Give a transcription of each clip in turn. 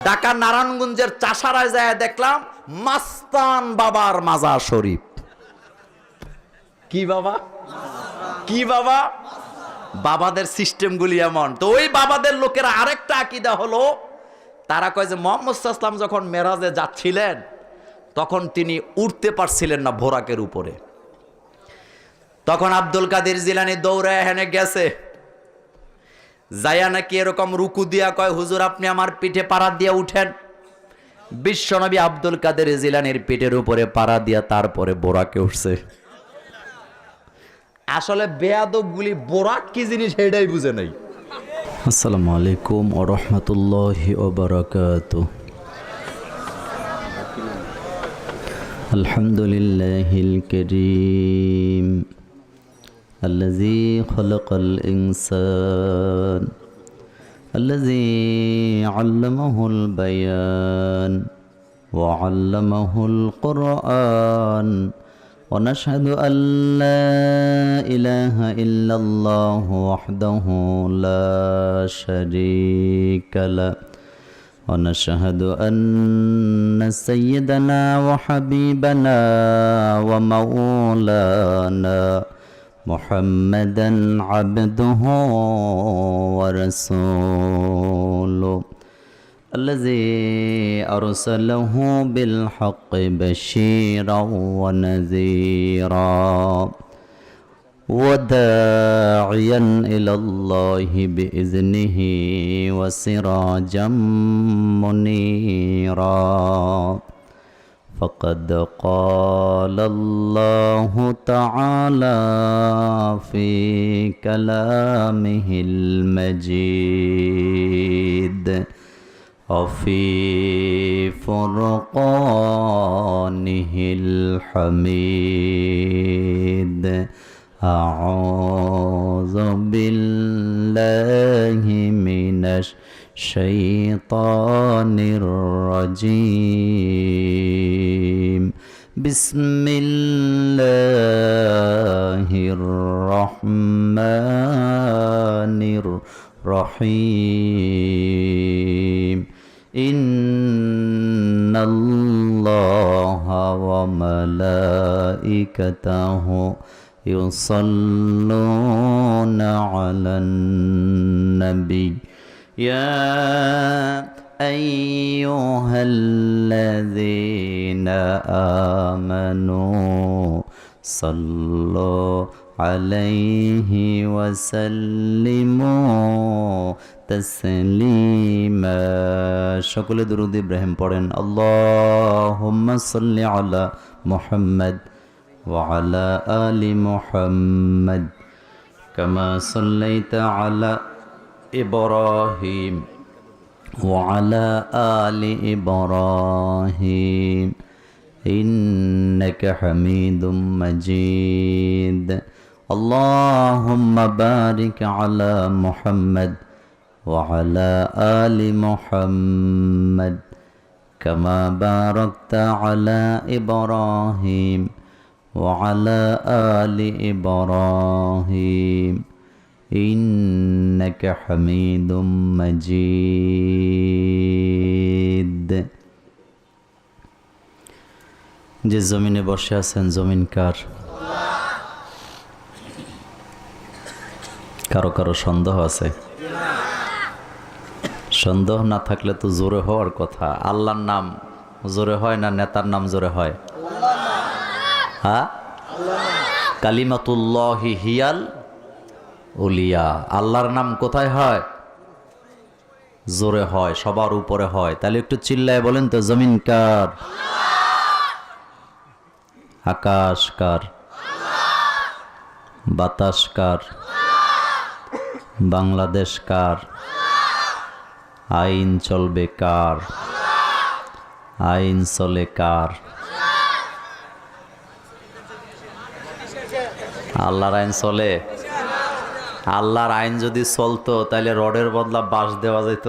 ঢাকা নারায়ণগঞ্জের চাষারায় যায় দেখলাম মাস্তান বাবার মাজার শরীফ। কি বাবা, কি বাবা, বাবাদের সিস্টেমগুলি এমন। তো ওই বাবাদের লোকেরা আরেকটা আকীদা হলো, তারা কয় যে মুহাম্মদ সাল্লাল্লাহু আলাইহি ওয়াসাল্লাম যখন মেরাজে যাচ্ছিলেন তখন তিনি উঠতে পারছিলেন না বোরাকের উপরে। তখন আব্দুল কাদের জিলানী দৌড়ায় হেনে গেছে, যায়া নাকি এরকম রুকু দিয়া কয়, হুজুর আপনি আমার পিঠে পাড়া দিয়া উঠেন। বিশ্বনবী আব্দুল কাদের জিলানীর পিঠের উপরে পাড়া দিয়া তারপরে বোরাকে উঠছে। আসলে বেয়াদবগুলি বোরাক কি জিনিস সেটাই বুঝে নাই। আসসালামু আলাইকুম ওয়া রাহমাতুল্লাহি ওয়া বারাকাতুহু। আলহামদুলিল্লাহিল কারীম আল্লাযী খালাকাল ইনসান আল্লাযী আল্লামাহুল বায়ান ওয়া আল্লামাহুল কুরআন ওয়া নাশহাদু আল্লা ইলাহা ইল্লাল্লাহু ওয়াহদাহু লা শারীকা লাহু ওয়া নাশহাদু আন্না সাইয়্যিদানা ওয়া হাবিবানা ওয়া মাওলানা মুহাম্মাদান আবদুহু ওয়া রাসূলুহু الذي أرسله بالحق بشيرا ونذيرا وداعيا إلى الله بإذنه وسراجا منيرا فقد قال الله تعالى في كلامه المجيد وفي فرقانه الحميد أعوذ بالله من الشيطان الرجيم بسم الله الرحمن الرحيم إن الله وملائكته يصلون على النبي يا أيها الذين آمنوا صلوا عليه وسلموا تسليما সকলে দুরূদ ইব্রাহিম পড়েন। আল্লাহুম্মা সাল্লি আলা মুহাম্মদ ওয়া আলা আলি মুহাম্মদ কামা সাল্লাইতা আলা ইব্রাহিম ওয়া আলা আলি ইব্রাহিম ইন্নাকা হামিদুম মাজিদ। اللهم بارك على محمد وعلى آل محمد كما باركت على إبراهيم وعلى آل إبراهيم إنك حميد مجيد। যে জমিনে বসে আছেন জমিন কার? কারো কারো সন্দেহ আছে? সন্দেহ না থাকলে তো জোরে হওয়ার কথা। আল্লাহর নাম জোরে হয় না নেতার নাম জোরে হয়? হ্যাঁ, কালিমাতুল্লাহি হিয়াল উলিয়া। আল্লাহর নাম কোথায় হয়? জোরে হয়, সবার উপরে হয়। তাহলে একটু চিল্লায় বলেন তো, জমিন কার? আকাশ কার? বাতাস কার? বাংলাদেশ কার? আইন চলবে কার? আইন চলে কার? আল্লাহর আইন চলে। আল্লাহর আইন যদি চলতো তাহলে রডের বদলা বাঁশ দেওয়া যেত?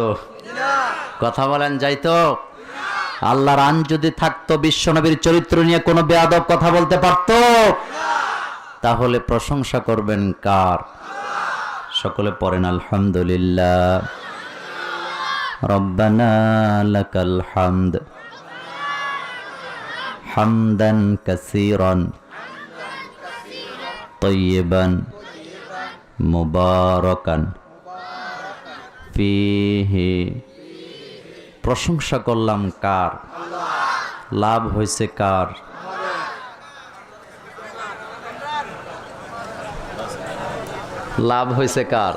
কথা বলেন, যাইতো? আল্লাহর আইন যদি থাকতো, বিশ্বনবীর চরিত্র নিয়ে কোনো বেয়াদব কথা বলতে পারতো? তাহলে প্রশংসা করবেন কার? সকলে পড়েন আলহামদুলিল্লাহ। রব্বানা লাকাল হামদ হামদান কাসীরান তাইয়িবান মুবারাকান ফীহি। প্রশংসা করলাম কার? লাভ হয়েছে কার? লাভ হয়েছে কার?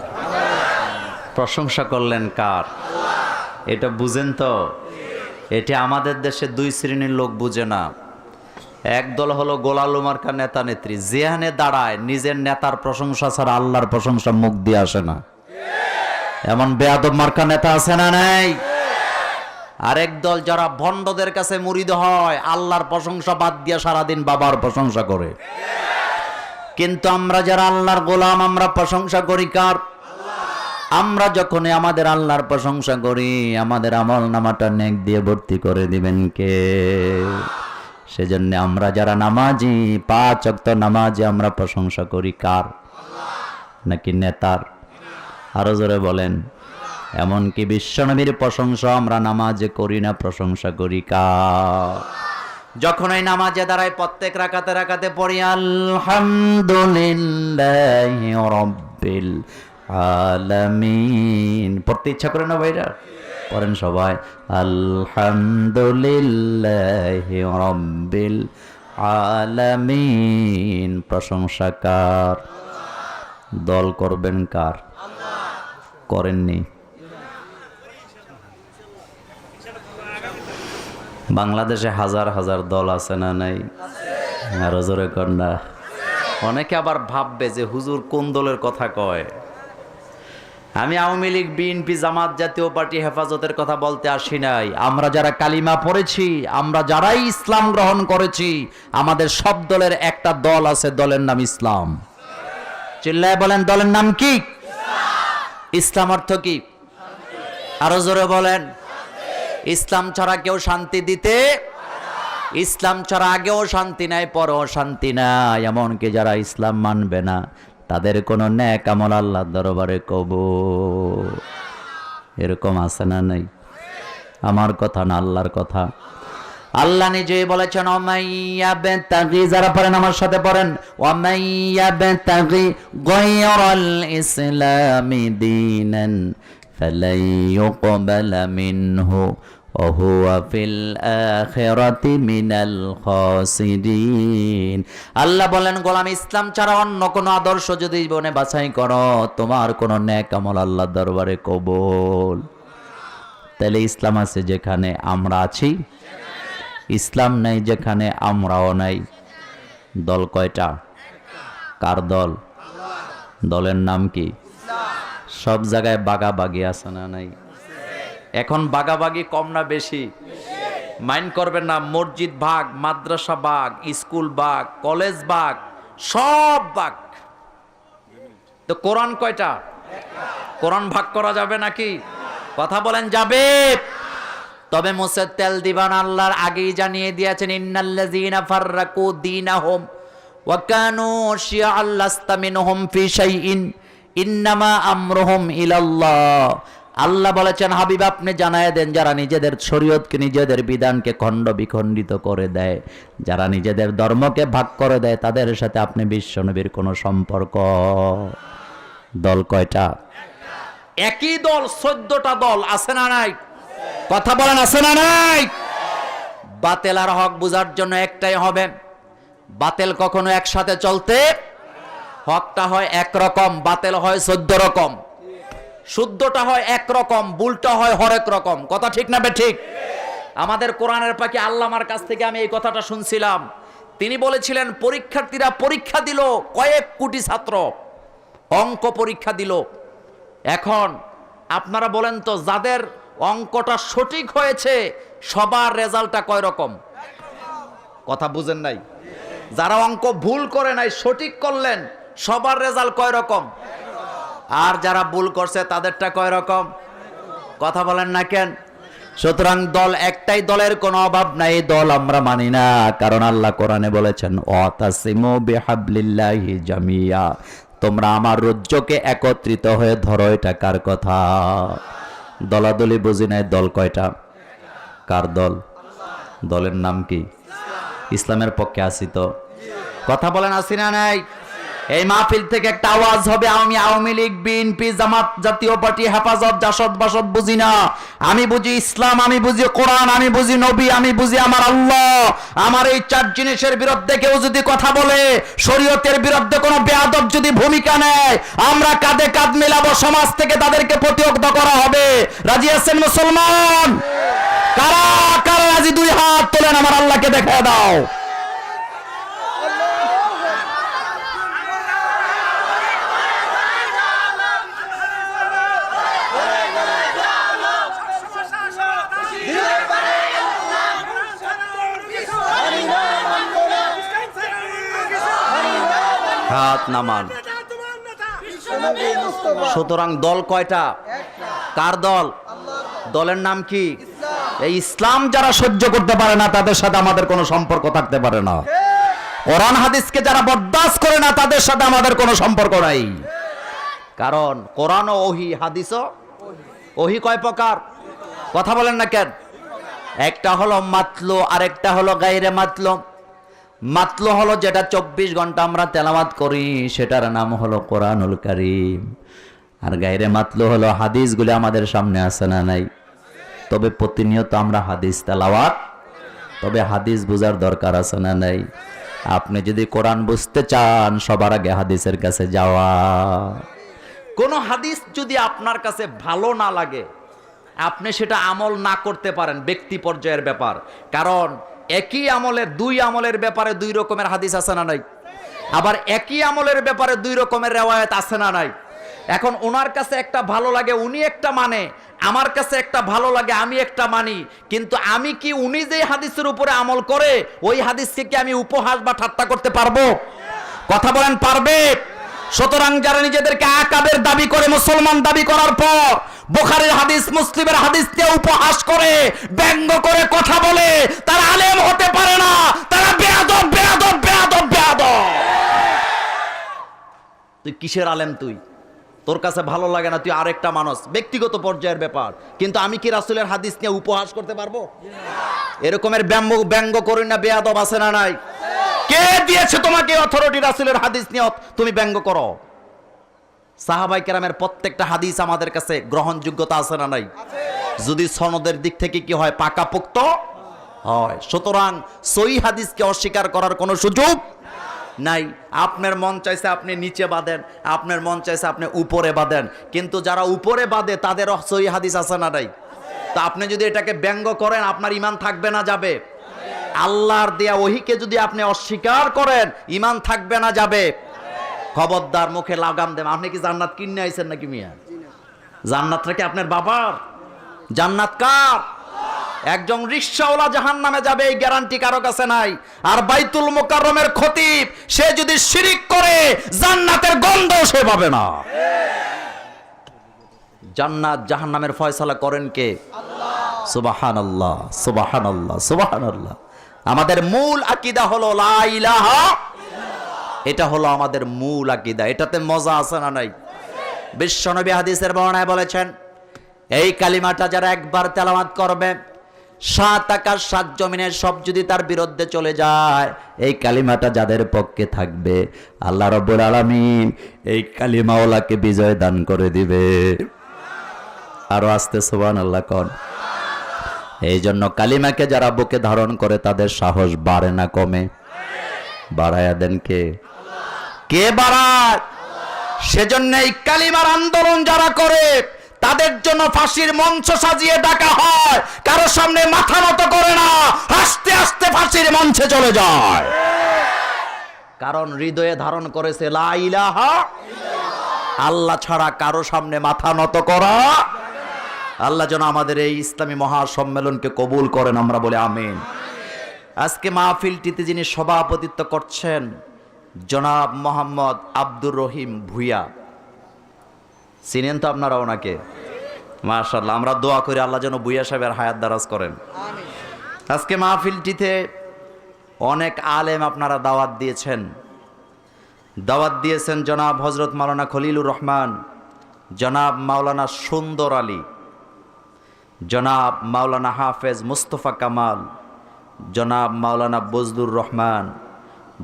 প্রশংসা করলেন কার? এটা বুঝেন তো? এটা আমাদের দেশে দুই শ্রেণীর লোক বুঝে না। একদল হলো গোলালু মার্কা নেতা নেত্রী, যেখানে দাঁড়ায় নিজের নেতার প্রশংসা ছাড়া আল্লাহর প্রশংসা মুখ দিয়ে আসে না। এমন বেয়াদব মার্কা নেতা আছে না নাই? আরেক দল যারা ভণ্ডদের কাছে মুরিদ হয়, আল্লাহর প্রশংসা বাদ দিয়ে সারাদিন বাবার প্রশংসা করে। কিন্তু আমরা যারা আল্লাহর গোলাম, আমরা প্রশংসা করি কার? আমরা যখন আমাদের আল্লাহর প্রশংসা করি, আমাদের আমল নামাটা নেক দিয়ে ভর্তি করে দিবেন কে? সেজন্য আমরা যারা নামাজি, 5 ওয়াক্ত নামাজে আমরা প্রশংসা করি কার? নাকি নেতার? আরো জোরে বলেন। এমনকি বিশ্বনবীর প্রশংসা আমরা নামাজে করি না, প্রশংসা করি কার? যখন এই নামাজে দাঁড়াই প্রত্যেক রাকাতে রাকাতে পড়ি আলহামদুলিল্লাহি রাব্বিল আলামিন। পড়তে ইচ্ছা করে না ভাইরা? পড়েন সবাই আলহামদুলিল্লাহি রাব্বিল আলামিন। প্রশংসা কার? দল করবেন কার? করেননি। বাংলাদেশে হাজার হাজার দল আছে না নাই? আরো জোরে কন্যা। অনেকে আবার ভাববে যে হুজুর কোন দলের কথা কয়। আমি আওয়ামী লীগ, বিএনপি, জামাত, জাতীয় পার্টি, হেফাজতের কথা বলতে আসি নাই। আমরা যারা কালিমা পড়েছি, আমরা যারাই ইসলাম গ্রহণ করেছি, আমাদের সব দলের একটা দল আছে, দলের নাম ইসলাম। চিল্লায় বলেন দলের নাম কি? ইসলাম অর্থ কি? আরো জোরে বলেন। ইসলাম ছাড়া কেউ শান্তি দিতে, ইসলাম ছাড়া আগেও শান্তি নাই, পরেও শান্তি নাই। এমনকি যারা ইসলাম মানবে না, তাদের কোনো নেক আমল আল্লাহর দরবারে কবুল। এরকম আছে না নাই? আমার কথা না, আল্লাহর কথা। আল্লাহ নিজেই বলেছেন ওমাইয়াবতাগি, যারা পড়েন আমার সাথে পড়েন, ওমাইয়াবতাগি গায়রাল ইসলামি দীনান ফালাই ইউকবালা মিনহু ওয়া হুয়া ফিল আখিরাতি মিনাল খাসিরিন। আল্লাহ বলেন, গোলাম ইসলাম ছাড়া অন্য কোন আদর্শ যদি জীবনে বাছাই করো, তোমার কোন নেক আমল আল্লাহর দরবারে কবুল। তাহলে ইসলাম আছে যেখানে আমরা আছি, ইসলাম নাই যেখানে আমরাও নাই। দল কয়টা? কার দল? দলের নাম কি? সব জায়গায় বাগাবাগি আছে না নাই? এখন বাগাবাগি কম না বেশি? মাইন্ড করবেন না। মসজিদ ভাগ, মাদ্রাসা ভাগ, স্কুল ভাগ, কলেজ ভাগ, সব ভাগ। তো কোরআন কয়টা? কোরআন ভাগ করা যাবে নাকি? কথা বলেন যাবে? তবে মুসের তেল দিবান আল্লাহর আগেই জানিয়ে দিয়েছেন, ইন্নাল্লাযীনা ফাররাকু দীনাহুম ওয়া কানু শিয়া'আন লাস্তা মিনহুম ফি শাইইন ইন্নামা আমরুহুম ইলাল্লাহ। আল্লাহ বলেছেন, হাবিব আপনি জানায় দেন, যারা নিজেদের শরীয়তকে, নিজেদের বিধানকে খণ্ড বিখণ্ডিত করে দেয়, যারা নিজেদের ধর্মকে ভাগ করে দেয়, তাদের সাথে আপনি বিশ্বনবীর কোনো সম্পর্ক। দল কয়টা? একই দল 14টা দল আছে না নাই? কথা বলেন আছে না নাই? বাতিল আর হক বুঝার জন্য একটাই হবে। বাতিল কখনো একসাথে চলতে, হকটা হয় একরকম, বাতিল হয় 14 রকম। শুদ্ধটা হয় একরকম, ভুলটা হয় হরেক রকম। কথা ঠিক না বেঠিক? আমাদের কোরআনের পাখি আল্লামার কাছ থেকে আমি এই কথাটা শুনছিলাম। তিনি বলেছিলেন, পরীক্ষার্থীরা পরীক্ষা দিল, কয়েক কোটি ছাত্র অঙ্ক পরীক্ষা দিল। এখন আপনারা বলেন তো, যাদের অঙ্কটা সঠিক হয়েছে সবার রেজাল্টটা কয় রকম? কথা বুঝেন নাই? যারা অঙ্ক ভুল করে নাই, সঠিক করলেন, সবার রেজাল্ট কয় রকম? আর যারা ভুল করছে তাদেরটা কয় রকম? কথা বলেন না কেন? সুতরাং দল একটাই, দলের কোনো অভাব নাই। দল আমরা মানি না, কারণ আল্লাহ কোরআনে বলেছেন, ওয়াতাসিমু বিহাবলিল্লাহি জামিয়া, তোমরা আমার রজ্জুকে একত্রিত হয়ে ধরো। এটা কার কথা? দলাদলি বুঝি নাই, দল কয়টা? কার দল? দলের নাম কি? ইসলামের পক্ষে আছি তো? কথা বলেন, আছি না নাই? এই মাহফিল থেকে একটা আওয়াজ হবে, আমি আওয়ামী লীগ, বিএনপি, জামাত, জাতীয় পার্টি, হেফাজত, জাসদ, বাসদ বুঝি না। আমি বুঝি ইসলাম, আমি বুঝি কোরআন, আমি বুঝি নবী, আমি বুঝি আমার আল্লাহ। আমার এই চার জিনিসের বিরুদ্ধে কেউ যদি কথা বলে, শরীয়তের বিরুদ্ধে কোনো বেয়াদব যদি ভূমিকা নেয়, আমরা কাঁধে কাঁধ মেলাবো, সমাজ থেকে তাদেরকে প্রতিহত করা হবে। রাজি আছেন মুসলমান? কারা কারা রাজি? দুই হাত তোলেন, আমার আল্লাহকে দেখায় দাও। হাত নামান। সুতরাং দল কয়টা? কার দল? দলের নাম কি? এই ইসলাম যারা সহ্য করতে পারে না, তাদের সাথে আমাদের কোনো সম্পর্ক থাকতে পারে না। কোরআন হাদিসকে যারা বরদাস্ত করে না, তাদের সাথে আমাদের কোনো সম্পর্ক নাই। কারণ কোরআন ও ওহী, হাদিসও ওহী। কয় প্রকার? কথা বলেন না কেন? একটা হলো মাতলু, আরেকটা হলো গায়রে মাতলু। মাতলু হলো যেটা 24 ঘন্টা আমরা তেলাওয়াত করি, সেটার নাম হলো কোরআনুল কারীম। আর গায়রে মাতলু হলো হাদিসগুলো আমাদের সামনে আছে না নাই? তবে প্রতিনিয়ত আমরা হাদিস তেলাওয়াত, তবে হাদিস বোঝার দরকার আছে না নাই? আপনি যদি কোরআন বুঝতে চান, সবার আগে হাদিসের কাছে যাওয়া। কোন হাদিস যদি আপনার কাছে ভালো না লাগে, আপনি সেটা আমল না করতে পারেন, ব্যক্তি পর্যায়ের ব্যাপার। কারণ একই আমলের, দুই আমলের ব্যাপারে দুই রকমের হাদিস আছে না নাই? আবার একই আমলের ব্যাপারে দুই রকমের রেওয়ায়াত আছে না নাই? এখন ওনার কাছে একটা ভালো লাগে, উনি একটা মানে, আমার কাছে একটা ভালো লাগে, আমি একটা মানি। কিন্তু আমি কি উনি যে হাদিসের উপরে আমল করে, ওই হাদিসকে কি আমি উপহাস বা ঠাট্টা করতে পারবো? কথা বলেন, পারবে? সুতরাং যারা নিজেদেরকে আকাবের দাবি করে, মুসলমান দাবি করার পর বুখারীর হাদিস, মুসলিমের হাদিস দিয়ে উপহাস করে, ব্যঙ্গ করে কথা বলে, তারা আলেম হতে পারে না। তারা বেয়াদব, বেয়াদব, বেয়াদব, বেয়াদব। তুই কিসের আলেম? তোর কাছে ভালো লাগে না, তুই আরেকটা মানুষ, ব্যক্তিগত পর্যায়ের ব্যাপার। কিন্তু আমি কি রাসূলের হাদিস নিয়ে উপহাস করতে পারবো? এরকমের ব্যঙ্গ করি না, বেয়াদব আছে না নাই? কে দিয়েছে তোমাকে অথরিটি রাসূলের হাদিস নিয়ে তুমি ব্যঙ্গ করো? সাহাবায়ে কেরামের প্রত্যেকটা হাদিস আমাদের কাছে গ্রহণযোগ্যতা আছে না নাই? যদি সনদের দিক থেকে কি হয়, পাকাপোক্ত হয়। সুতরাং সহিহ হাদিসকে অস্বীকার করার কোনো সুযোগ নাই। আপনার মন চাইছে আপনি নিচে বাঁধেন, আপনার মন চাইছে আপনি উপরে বাঁধেন, কিন্তু যারা উপরে বাঁধে তাদের সহিহ হাদিস আছে না নাই? তা আপনি যদি এটাকে ব্যঙ্গ করেন, আপনার ঈমান থাকবে না যাবে? আল্লাহর দেয়া ওহীকে যদি আপনি অস্বীকার করেন, ঈমান থাকবে না যাবে? খবরদার, মুখে লাগাম দেন। আপনি কি জান্নাত কিনে আইছেন নাকি মিয়া? জান্নাতটা কি আপনার বাবার? জান্নাত কার? একজন রিকশাওয়ালা জাহান্নামে যাবে, এই গ্যারান্টি কারো কাছে নাই। আর বাইতুল মুকাররমের খতিব, সে যদি শিরিক করে, জান্নাতের গন্ধ সে পাবে না। জান্নাত জাহান্নামের ফয়সালা করেন কে? আল্লাহ। সুবহানাল্লাহ, সুবহানাল্লাহ, সুবহানাল্লাহ। আমাদের মূল আকীদা হলো লা ইলাহা ইল্লাল্লাহ। এটা হলো আমাদের মূল আকীদা। এটাতে মজা আছে না নাই? বিশ্বনবী হাদিসের বর্ণনায় বলেছেন, এই কালিমাটা যারা একবার তেলাওয়াত করবে, 7 আকাশ 7 জমিনের সব যদি তার বিরুদ্ধে চলে যায়, এই কালিমাটা যাদের পক্ষে থাকবে, আল্লাহ রাব্বুল আলামিন এই কালিমাওয়ালাকে বিজয় দান করে দিবে। আরো আস্তে সুবহানাল্লাহ কোন। এই জন্য কালিমাকে যারা বুকে ধারণ করে, তাদের সাহস বাড়ে না কমে? বাড়ায়া দেন কে? কে বাড়ায়? সেজন্য এই কালিমার আন্দোলন যারা করে, তাদের জন্য ফাঁসির মঞ্চ সাজিয়ে ডাকা হয়। কারো সামনে মাথা নত করে না, আস্তে আস্তে ফাঁসির মঞ্চে চলে যায়। কারণ হৃদয়ে ধারণ করেছে লা ইলাহা ইল্লাল্লাহ। আল্লাহ ছাড়া কারো সামনে মাথা নত করা। আল্লাহ যেন আমাদের এই ইসলামী মহাসম্মেলনকে কবুল করেন, আমরা বলি আমিন। আজকে মাহফিলটিতে যিনি সভাপতিত্ব করছেন, জনাব মোহাম্মদ আব্দুর রহিম ভুইয়া। চিনেন তো আপনারা ওনাকে? মাশাআল্লাহ, আমরা দোয়া করি আল্লাহ যেন ভুইয়া সাহেবের হায়াত দারাজ করেন। আজকে মাহফিলটিতে অনেক আলেম আপনারা দাওয়াত দিয়েছেন। জনাব হযরত মাওলানা খলিলুর রহমান, জনাব মাওলানা সুন্দর আলী, জনাব মাওলানা হাফেজ মুস্তফা কামাল, জনাব মাওলানা বজলুর রহমান,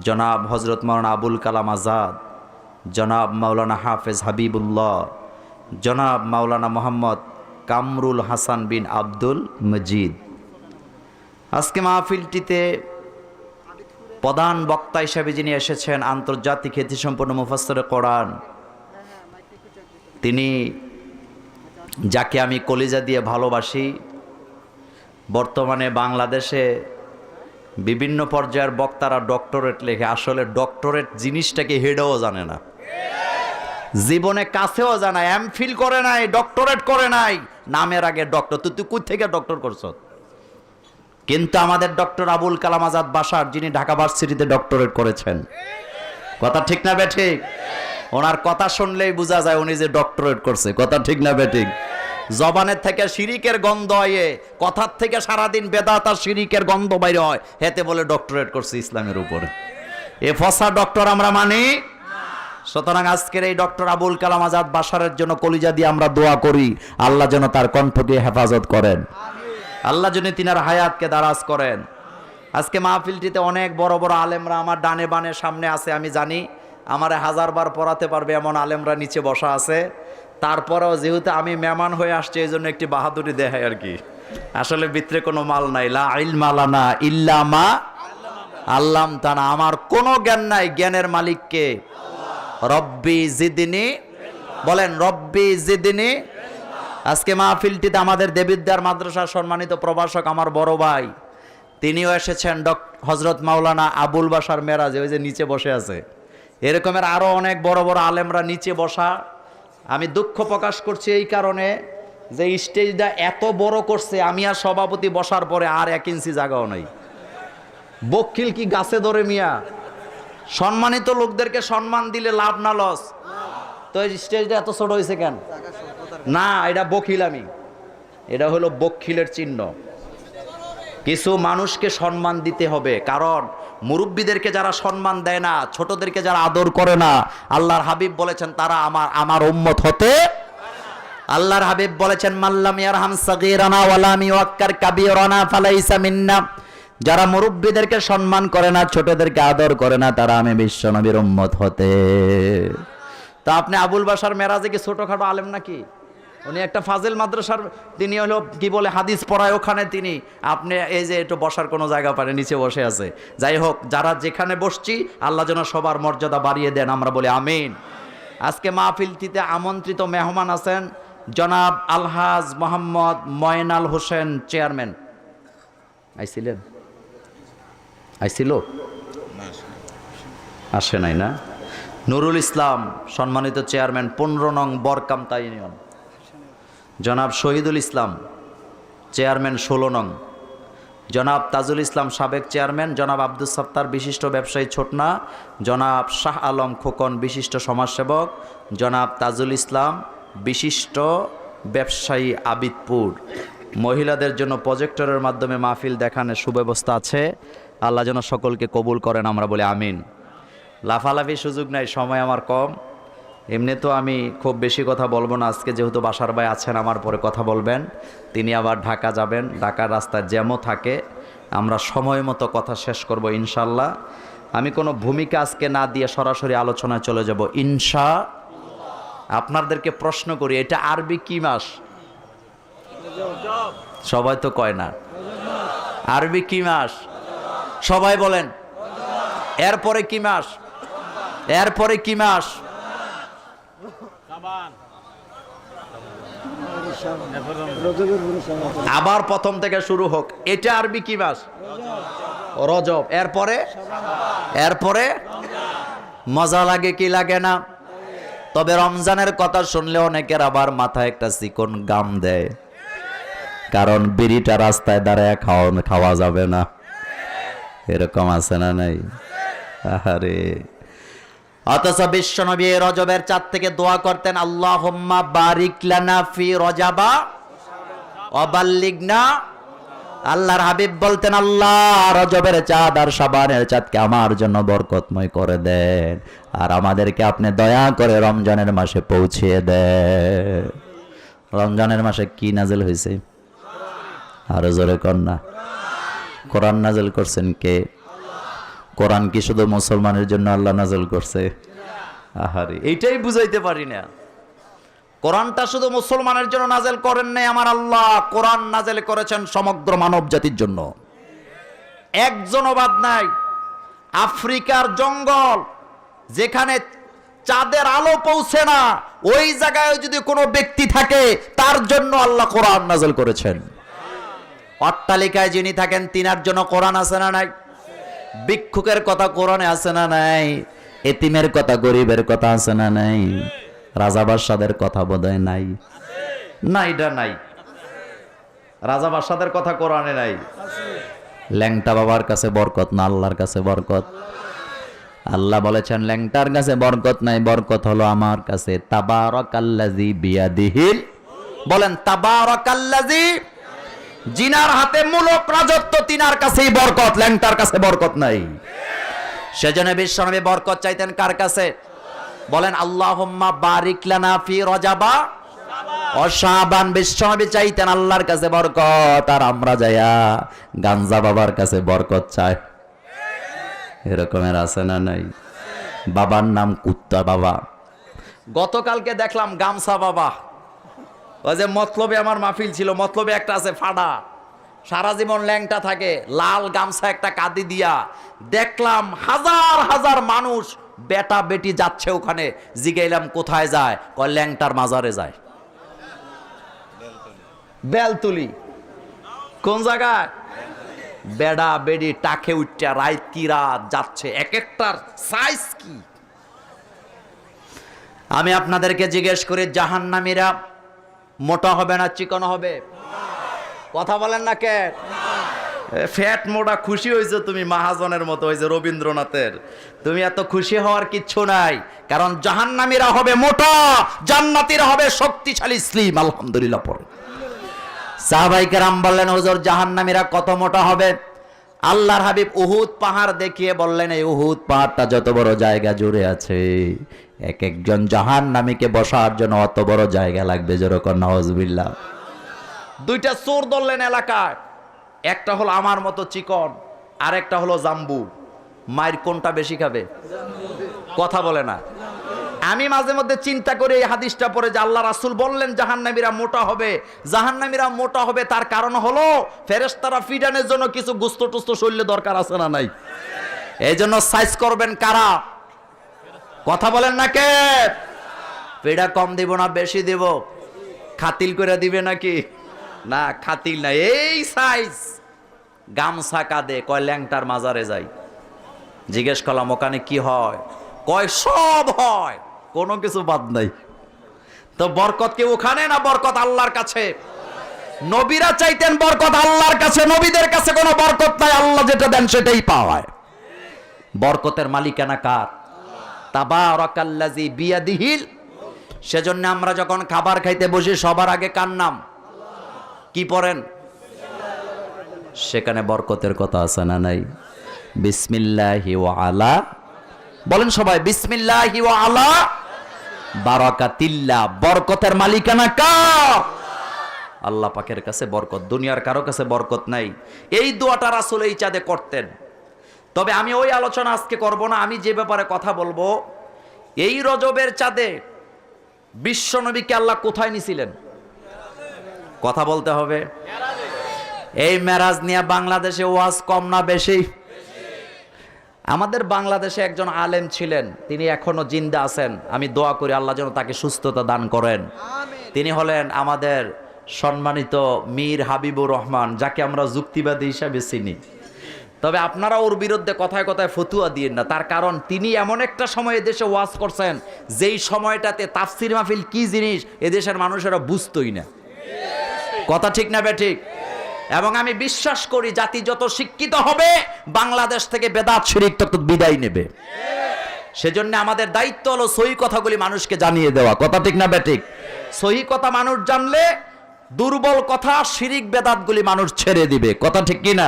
জনাব হজরত মাওলানা আবুল কালাম আজাদ, জনাব মাওলানা হাফেজ হাবিবুল্লাহ, জনাব মাওলানা মোহাম্মদ কামরুল হাসান বিন আব্দুল মজিদ। আজকে মাহফিলটিতে প্রধান বক্তা হিসেবে যিনি এসেছেন আন্তর্জাতিক খ্যাতিসম্পন্ন মুফাসসিরে কোরআন, তিনি যাকে আমি কলিজা দিয়ে ভালোবাসি। বর্তমানে বাংলাদেশে বিভিন্ন পর্যায়ের বক্তারা ডক্টরেট লেখে, আসলে ডক্টরেট জিনিসটাকে হেডেও জানে না, জীবনে কাছেও জানা, এমফিল করে নাই, ডক্টরেট করে নাই, নামের আগে ডক্টর। তুই কই থেকে ডক্টর করছ? কিন্তু আমাদের ডক্টর আবুল কালাম আজাদ বাশার, যিনি ঢাকা ভার্সিটিতে ডক্টরেট করেছেন, কথা ঠিক না বেঠিক? ওনার কথা শুনলেই বোঝা যায় উনি যে ডক্টরেট করছে, কথা ঠিক না বেঠিক? জবানের থেকে শিরিকের গন্ধ হয়, কথার থেকে সারাদিন বেদাত আর শিরিকের গন্ধ বাইরে হয়, হেতে বলে ডক্টরেট করছে ইসলামের উপরে। এ ফসা ডক্টর আমরা মানি। সুতরাং আজকের এই ডক্টর আবুল কালাম আজাদ বাশারের জন্য কলিজা দিয়ে আমরা দোয়া করি, আল্লাহ যেন তার কণ্ঠকে হেফাজত করেন, আল্লাহ যেন তিনার হায়াতকে দারাজ করেন। আজকে মাহফিলটিতে অনেক বড় বড় আলেমরা আমার ডানে বানে সামনে আছে, আমি জানি আমারে 1000 বার পড়াতে পারবে এমন আলেমরা নিচে বসা আছে। তারপরেও যেহেতু আমি মেহমান হয়ে আসছি, এই জন্য একটি বাহাদুরি দেখায় আর কি। আসলে ভিতরে কোনো মাল নাই। লা ইলমা লানা ইল্লা মা আল্লামতানা, আমার কোনো জ্ঞান নাই, জ্ঞানের মালিককে। রব্বি জিদনি, বলেন রব্বি জিদনি। আজকে মাহফিলটিতে আমাদের দেবিদ্যার মাদ্রাসার সম্মানিত প্রভাষক আমার বড় ভাই, তিনিও এসেছেন, হজরত মাওলানা আবুল বাশার মেরাজে, ওই যে নিচে বসে আছে। এরকমের আরো অনেক বড় বড় আলেমরা নিচে বসা। আমি দুঃখ প্রকাশ করছি এই কারণে যে স্টেজটা এত বড় করছে, আমি আর সভাপতি বসার পরে আর 1 ইঞ্চি জায়গাও নাই। বকিল কি গাছে ধরে মিয়া? সম্মানিত লোকদেরকে সম্মান দিলে লাভ না লস? তো এই স্টেজটা এত ছোট হয়েছে কেন? না, এটা বকিল, আমি এটা হলো বকিলের চিহ্ন। কিছু মানুষকে সম্মান দিতে হবে, কারণ মুরব্বীদেরকে যারা সম্মান দেয় না, ছোটদেরকে যারা আদর করে না, আল্লাহর হাবিব বলেছেন তারা আমার উম্মত হতে। আল্লাহর হাবিব বলেছেন মাল্লাম ইয়ারহাম সাগীরানা ওয়া লাম ইউক্কার কাবীরানা ফালাইসা মিন্না। যারা মুরব্বীদেরকে সম্মান করে না, ছোটদেরকে আদর করে না, তারা আমি বিশ্বনবীর উম্মত হতে। তা আপনি আবুল বাশার মেরাজে কি ছোটখাটো আলেম নাকি? উনি একটা ফাজিল মাদ্রাসার, তিনি হলো কি বলে হাদিস পড়ায়, ওখানে তিনি, আপনি এই যে একটু বসার কোনো জায়গা পারে, নিচে বসে আছে। যাই হোক, যারা যেখানে বসছি আল্লাহ যেন সবার মর্যাদা বাড়িয়ে দেন, আমরা বলি আমিন। আজকে মাহফিলটিতে আমন্ত্রিত মেহমান আছেন জনাব আলহাজ মোহাম্মদ ময়নাল হোসেন চেয়ারম্যান। আইছিল? আসে নাই না? নুরুল ইসলাম সম্মানিত চেয়ারম্যান 15 নং বরকামতা ইউনিয়ন। জনাব শহীদুল ইসলাম চেয়ারম্যান 16 নং। জনাব তাজুল ইসলাম সাবেক চেয়ারম্যান। জনাব আব্দুল সাত্তার বিশিষ্ট ব্যবসায়ী ছোটনা। জনাব শাহ আলম খোকন বিশিষ্ট সমাজসেবক। জনাব তাজুল ইসলাম বিশিষ্ট ব্যবসায়ী আবিদপুর। মহিলাদের জন্য প্রজেক্টরের মাধ্যমে মাহফিল দেখানোর সুব্যবস্থা আছে, আল্লাহ যেন সকলকে কবুল করেন, আমরা বলি আমিন। লাফালাফি সুযোগ নাই, সময় আমার কম। এমনি তো আমি খুব বেশি কথা বলবো না, আজকে যেহেতু বাশার ভাই আছেন আমার পরে কথা বলবেন, তিনি আবার ঢাকা যাবেন, ঢাকার রাস্তায় জ্যামও থাকে, আমরা সময় মতো কথা শেষ করব ইনশাল্লাহ। আমি কোনো ভূমিকা আজকে না দিয়ে সরাসরি আলোচনায় চলে যাব ইনশা। আপনাদেরকে প্রশ্ন করি, এটা আরবি কি মাস? সবাই তো কয় না। আরবি কি মাস? সবাই বলেন। এরপরে কি মাস? এরপরে কি মাস? আবার প্রথম থেকে শুরু হোক। এটা আরবি কি মাস? রজব। এরপরে মজা লাগে কি লাগে না? তবে রমজানের কথা শুনলে অনেকের আবার মাথায় একটা চিকন গাম দেয়, কারণ বিড়িটা রাস্তায় দাঁড়ায় খাওয়া যাবে না। এরকম আছে না নাই? আরে অথচ বিশ্বনবী রজবের চাঁদ থেকে দোয়া করতেন, আল্লাহুম্মা বারিক লানা ফি রজাবা ওয়া বাল্লিগনা। আল্লাহর হাবিব বলতেন, আল্লাহ রজবের চাঁদ আর শাবানের চাঁদকে আমার জন্য বরকতময় করে দেন, আর আমাদেরকে আপনি দয়া করে রমজানের মাসে পৌঁছিয়ে দেন। রমজানের মাসে কি নাজিল হয়েছে? আরো জোরে কর না। কোরআন নাযিল করছেন কে? কোরআন কি শুধু মুসলমানের জন্য আল্লাহ নাযিল করছে? আহারে, এইটাই বুঝাইতে পারি না। কোরআনটা শুধু মুসলমানের জন্য নাজেল করেন নাই আমার আল্লাহ, কোরআন নাজেল করেছেন সমগ্র মানব জাতির জন্য। একজনও বাদ নাই। আফ্রিকার জঙ্গল যেখানে চাঁদের আলো পৌঁছে না, ওই জায়গায় যদি কোনো ব্যক্তি থাকে তার জন্য আল্লাহ কোরআন নাজেল করেছেন। অট্টালিকায় যিনি থাকেন তিনার জন্য কোরআন আছে না নাই? ভিক্ষুকের কথা কোরআনে আছে না নাই? এতিমের কথা, গরিবের কথা আছে না নাই? রাজা বাদশাদের কথা বোধহয় নাই। না, এটা নাই। রাজা বাদশাদের কথা কোরআনে নাই। ল্যাংটা বাবার কাছে বরকত না আল্লাহর কাছে বরকত? আল্লাহ বলেছেন ল্যাংটার কাছে বরকত নাই, বরকত হলো আমার কাছে। তাবারাকাল্লাযী বিয়াদিহিল, বলেন তাবারাকাল্লাযী, জিনার হাতে মুলক রাজত্ব, তিনার কাছেই বরকত, ল্যাংটার কাছে বরকত নাই। সেজন্য বিশ্বনবী বরকত চাইতেন কার কাছে? বলেন আল্লাহুম্মা বারিক লানা ফি রজাবা ও শাবান। বিশ্বনবী চাইতেন আল্লাহর কাছে বরকত, আর আমরা যাইয়া গাঞ্জা বাবার কাছে বরকত চাই। এরকমের আছে না নাই? বাবার নাম কুত্তা বাবা। গতকালকে দেখলাম গামছা বাবা। ওই যে মতলবে আমার মাহফিল ছিল, মতলবে একটা আছে ফাডা, সারা জীবন ল্যাংটা থাকে, লাল গামছা একটা কাঁদি দিয়া। দেখলাম হাজার হাজার মানুষ বেটা বেটি যাচ্ছে ওখানে। জিগাইলাম কোথায় যায়? কয় ল্যাংটার মাজারে যায়। বেলতুলি কোন জায়গায়? বেড়া বেড়ি টাকে উঠটা রাত কি রাত যাচ্ছে, এক একটার সাইজ কি। আমি আপনাদেরকে জিজ্ঞেস করি, জাহান্নামীরা মোটা হবে না চিকন হবে? কথা বলেন না কে? ফ্যাট মোটা খুশি হয়েছে তুমি মহাজনের মতো, হয়েছে রবীন্দ্রনাথের। তুমি এত খুশি হওয়ার কিচ্ছু নাই, কারণ জাহান্নামীরা হবে মোটা, জান্নাতীরা হবে শক্তিশালী স্লিম। আলহামদুলিল্লাহ পড়ে। সাহাবায়ে কেরাম বললেন, হুজুর জাহান্নামীরা কত মোটা হবে? আল্লাহর হাবিব উহুদ পাহাড় দেখিয়ে বললেন, এই উহুদ পাহাড়টা যত বড় জায়গা জুড়ে আছে, এক একজন জাহান্নামীকে বসার জন্য অত বড় জায়গা লাগবে। যেরকম নাউজুবিল্লাহ। দুইটা চোর ধরলেন এলাকায়, একটা হলো আমার মতো চিকন, আর একটা হলো জাম্বু। মায়ের কোনটা বেশি খাবে? কথা বলে না। আমি মাঝে মধ্যে চিন্তা করে এই হাদিসটা পড়ে যে আল্লাহ রাসূল বললেন জাহান্নামীরা মোটা হবে। জাহান্নামীরা মোটা হবে তার কারণ হলো ফেরেশতারা ফিডানের জন্য কিছু গোস্ত টোস্ত শরীরে দরকার আছে না নাই? এই জন্য সাইজ করবেন কারা? কথা বলেন না কে? পেড়া কম দিব না বেশি দিব? খাতিল করে দিবে নাকি? না, খাতিল না, এই সাইজ। গামছা কাঁদে, কয় ল্যাংটার মাজারে যাই। জিজ্ঞেস করলাম ওখানে কি হয়? কয় সব হয়, কোনো কিছু বাদ নাই। তো বরকত কি ওখানে না বরকত আল্লাহর কাছে? নবীরা চাইতেন বরকত আল্লাহর কাছে, নবীদের কাছে কোনো বরকত নাই, আল্লাহ যেটা দেন সেটাই পাওয়ায়। বরকতের মালিকানা কার? তাবারাকাল্লাযী বিয়াদিহিল। সেজন্য আমরা যখন খাবার খাইতে বসি সবার আগে কার নাম? কি পড়েন? সেখানে বরকতের কথা আছে না নাই? বিসমিল্লাহি ওয়া আলা, বলেন সবাই বিসমিল্লাহি ওয়া আলা বারাকাতিল্লাহ। বরকতের মালিকানা কার? আল্লাহ পাকের কাছে বরকত, দুনিয়ার কারো কাছে বরকত নাই। এই দোয়াটা রাসূল এই চাঁদে করতেন। তবে আমি ওই আলোচনা আজকে করব না। আমি যে ব্যাপারে কথা বলবো, এই রজবের চাঁদে বিশ্বনবীকে আল্লাহ কোথায় নিছিলেন? কথা বলতে হবে। এই মেরাজ নিয়ে বাংলাদেশে ওয়াজ কম না বেশি? আমাদের বাংলাদেশে একজন আলেম ছিলেন, তিনি এখনো জিন্দা আছেন। আমি দোয়া করি আল্লাহ যেন তাকে সুস্থতা দান করেন। তিনি হলেন আমাদের সম্মানিত মীর হাবিবুর রহমান, যাকে আমরা যুক্তিবাদী হিসাবে চিনি। তবে আপনারা ওর বিরুদ্ধে কথায় কথায় ফতুয়া দিয়েন না, তার কারণ তিনি এমন একটা সময় এদেশে ওয়াজ করছেন যেই সময়টাতে তাফসির মাহফিল কি জিনিস এদেশের মানুষেরা বুঝতোই না। কথা ঠিক না বেঠিক? এবং আমি বিশ্বাস করি জাতি যত শিক্ষিত হবে বাংলাদেশ থেকে বেদাত শিরক তত বিদায় নেবে। সেজন্য আমাদের দায়িত্ব হলো সহি কথাগুলি মানুষকে জানিয়ে দেওয়া। কথা ঠিক না বেঠিক? সহি কথা মানুষ জানলে দুর্বল কথা শিরক বেদাতগুলি মানুষ ছেড়ে দিবে। কথা ঠিক কি না?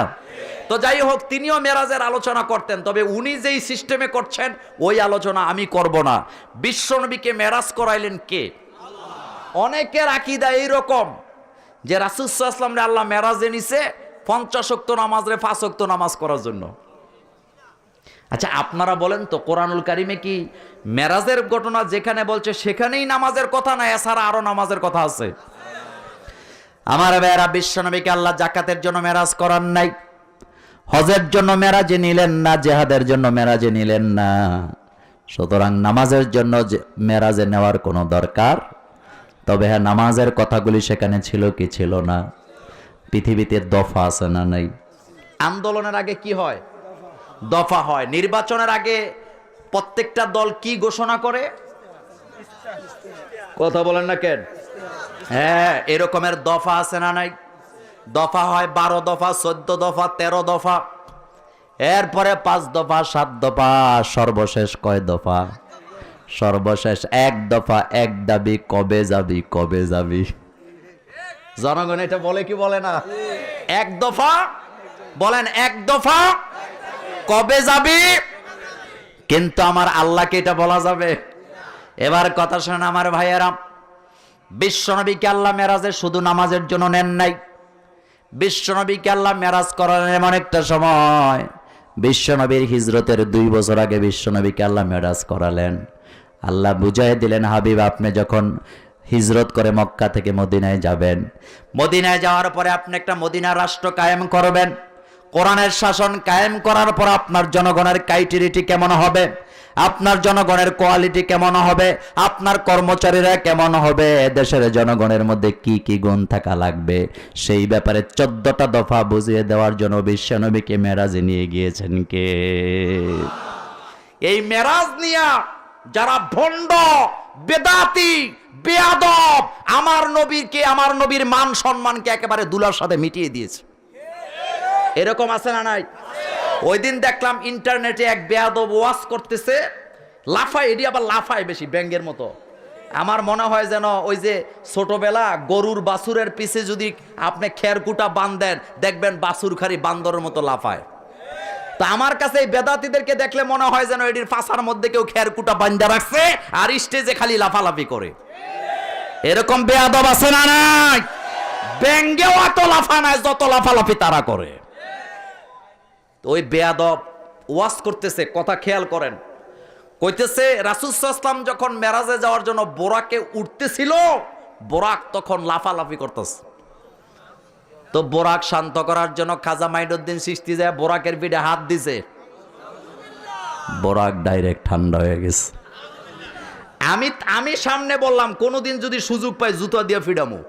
তো যাই হোক, তিনিও মেরাজের আলোচনা করতেন, তবে উনি যেই সিস্টেমে করছেন ওই আলোচনা আমি করব না। বিশ্বনবীকে মেরাজ করাইলেন কে? অনেকের আকীদা এইরকম যে রাসূল সাল্লাল্লাহু আলাইহি ওয়াসাল্লাম আল্লাহ মেরাজে নিছে 50 ওয়াক্ত নামাজ রে 5 ওয়াক্ত নামাজ করার জন্য। আচ্ছা আপনারা বলেন তো, কোরআনুল কারিমে কি মেরাজের ঘটনা যেখানে বলছে সেখানেই নামাজের কথা না এছাড়া আরো নামাজের কথা আছে? আমার ভাইয়েরা, বিশ্বনবীকে আল্লাহ যাকাতের জন্য মেরাজ করান নাই, হজের জন্য মেরাজে নিলেন না, জিহাদের জন্য মেরাজে নিলেন না। সুতরাং নামাজের জন্য মেরাজে নেওয়ার কোনো দরকার, তবে হ্যাঁ নামাজের কথাগুলি সেখানে ছিল কি ছিল না? পৃথিবীতে দফা আছে না নাই? আন্দোলনের আগে কি হয়? দফা হয়। নির্বাচনের আগে প্রত্যেকটা দল কি ঘোষণা করে? কথা বলেন না কেন? হ্যাঁ, এরকমের দফা আছে না নাই? দফা হয় 12 দফা, 14 দফা, 13 দফা, এরপরে 5 দফা, 7 দফা, সর্বশেষ কয় দফা? সর্বশেষ 1 দফা, 1 দাবি, কবে যাবি কবে যাবি? জনগণ এটা বলে কি বলে না? 1 দফা বলেন, 1 দফা কবে যাবি? কিন্তু আমার আল্লাহকে এটা বলা যাবে? এবার কথা শোনেন আমার ভাইয়েরা, বিশ্বনবীকে আল্লাহ মেরাজে শুধু নামাজের জন্য নেন নাই। বিশ্বনবীকে আল্লাহ মেরাজ করালেন এমন একটা সময়, বিশ্বনবীর হিজরতের 2 বছর আগে বিশ্বনবীকে আল্লাহ মেরাজ করালেন। আল্লাহ বুঝাই দিলেন, হাবিব আপনি যখন হিজরত করে মক্কা থেকে মদিনায় যাবেন, মদিনায় যাওয়ার পরে আপনি একটা মদিনা রাষ্ট্র কায়েম করবেন। কোরআনের শাসন কায়েম করার পর আপনার জনগণের ক্রাইটেরিয়া কেমন হবে, আপনার জনগণের কোয়ালিটি কেমন হবে, আপনার কর্মচারীরা কেমন হবে, দেশের জনগণের মধ্যে কি কি গুণ থাকা লাগবে, সেই ব্যাপারে 14টা দফা বুঝিয়ে দেওয়ার জন্য বিশ্বনবীকে মেরাজে নিয়ে গিয়েছেন কে? এই মেরাজ নিয়া যারা ভণ্ড, বেদাতি, বেয়াদব, আমার নবীকে, আমার নবীর মান সম্মানকে একেবারে দুলার সাথে মিটিয়ে দিয়েছে। এরকম আছে না নাই? ওই দিন দেখলাম ইন্টারনেটে এক বেয়াদব ওয়াজ করতেছে, লাফায়, এটি আবার লাফায় বেশি ব্যাঙ্গের মতো। আমার মনে হয় যেন ওই যে ছোটবেলা গরুর বাছুরের পিছে যদি আপনি খেরকুটা বাঁধেন, দেখবেন বাছুর খালি বান্দরের মতো লাফায়। তা আমার কাছে এই বেদাতিদেরকে দেখলে মনে হয় যেন এটির ফাঁসার মধ্যে কেউ খেরকুটা বান্ধা রাখছে আর স্টেজে খালি লাফালাফি করে। এরকম বেয়াদব আছে না নাই? ব্যাঙ্গেও এত লাফা নাই যত লাফালাফি তারা করে। ওই বেয়াদব ওয়াজ করতেছে, কথা খেয়াল করেন, কইতেছে রাসূল সাল্লাল্লাহু আলাইহি ওয়াসাল্লাম যখন মেরাজে যাওয়ার জন্য বোরাকে উঠতেছিল, বোরাক তখন লাফালাফি করতেছে। তো বোরাক শান্ত করার জন্য খাজা মাইনুদ্দিন চিশতি যায় বোরাকের পিঠে হাত দিছে, বোরাক ডাইরেক্ট ঠান্ডা হয়ে গেছে। আমি সামনে বললাম কোনোদিন যদি সুযোগ পাই জুতা দিয়ে ফিডামু।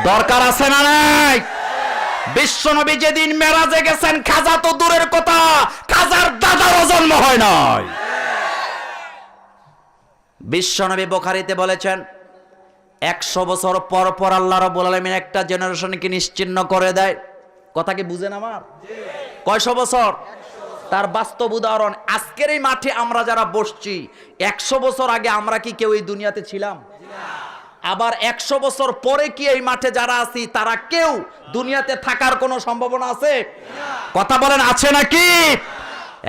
দরকার আছে না নাই? বিশ্বনবী যেদিন মেরাজে গেছেন, খাজা তো দূরের কথা, খাজার দাদারও জন্ম হয় নাই। বিশ্বনবী বুখারীতে বলেছেন 100 বছর পর পর আল্লাহ রাব্বুল আলামিন একটা জেনারেশনকে নিশ্চিহ্ন করে দেয়। কথা কি বুঝেন আমার? কয়শো বছর? তার বাস্তব উদাহরণ আজকের এই মাঠে আমরা যারা বসছি, 100 বছর আগে আমরা কি কেউ এই দুনিয়াতে ছিলাম? আবার 100 বছর পরে কি এই মাঠে যারা আছি তারা কেউ দুনিয়াতে থাকার কোনো সম্ভাবনা আছে? কথা বলেন, আছে নাকি?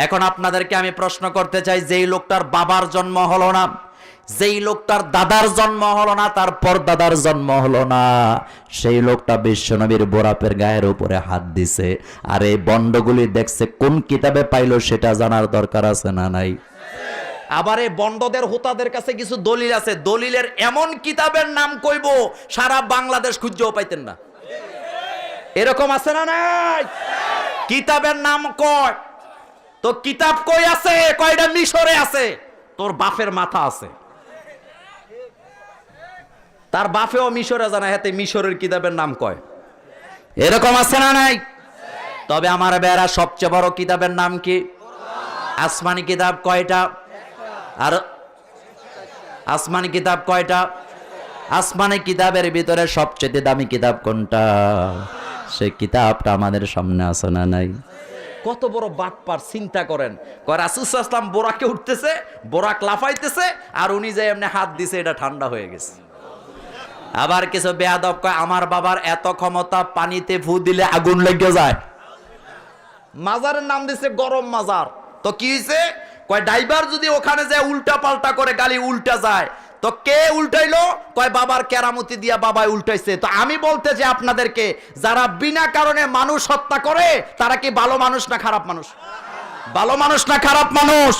এখন আপনাদেরকে আমি প্রশ্ন করতে চাই, যেই লোকটার বাবার জন্ম হলো না, যেই লোকটার দাদার জন্ম হলো না, তার পরদাদার জন্ম হলো না, সেই লোকটা বিশ্বনবীর বোরাপের গায়ের উপরে হাত দিছে। আর এই বন্ডগুলি দেখছে কোন কিতাবে পাইলো সেটা জানার দরকার আছে না নাই? আবার এই বন্ডদের হোতাদের কাছে কিছু দলিল আছে, দলিলের এমন কিতাবের নাম কইব সারা বাংলাদেশ খুঁজেও পাইতেন না। এরকম আছে না নাই? কিতাবের নাম কয়, তো কিতাব কই আছে? কয়টা মিশরে আছে। তোর বাপের মাথা আছে, তার বাপেও মিশরে জানা, হাতে মিশরের কিতাবের নাম কয়। এরকম আছে না নাই? তবে আমার বেড়া সবচেয়ে বড় কিতাবের নাম কি? আসমানি কিতাব কয়টা? আর আসমানি কিতাব কয়টা? আসমানি কিতাবের ভিতরে সবচেয়ে দামি কিতাব কোনটা? সেই কিতাবটা আমাদের সামনে আছে না নাই? কত বড় বাটপার, চিন্তা করেন। কয় রাসূল সাল্লাল্লাহু আলাইহি ওয়াসাল্লাম বোরাকে উঠতেছে, বোরাক লাফাইতেছে, আর উনি যে এমনি হাত দিছে, এটা ঠান্ডা হয়ে গেছে। আবার কিছু বেয়াদব কয় আমার বাবার এত ক্ষমতা, পানিতে ফু দিলে আগুন লেগে যায়। মাজারের নাম দিছে গরম মাজার। তো কি হইছে? কয় ড্রাইভার যদি ওখানে যায় উল্টা পাল্টা করে গাড়ি উল্টা যায়, তো কে উল্টাইলো? কয় বাবার কেরামতি দিয়া বাবাই উল্টাইছে। তো আমি বলতে চাই আপনাদেরকে, যারা বিনা কারণে মানুষ হত্যা করে তারা কি ভালো মানুষ না খারাপ মানুষ? ভালো মানুষ না খারাপ মানুষ?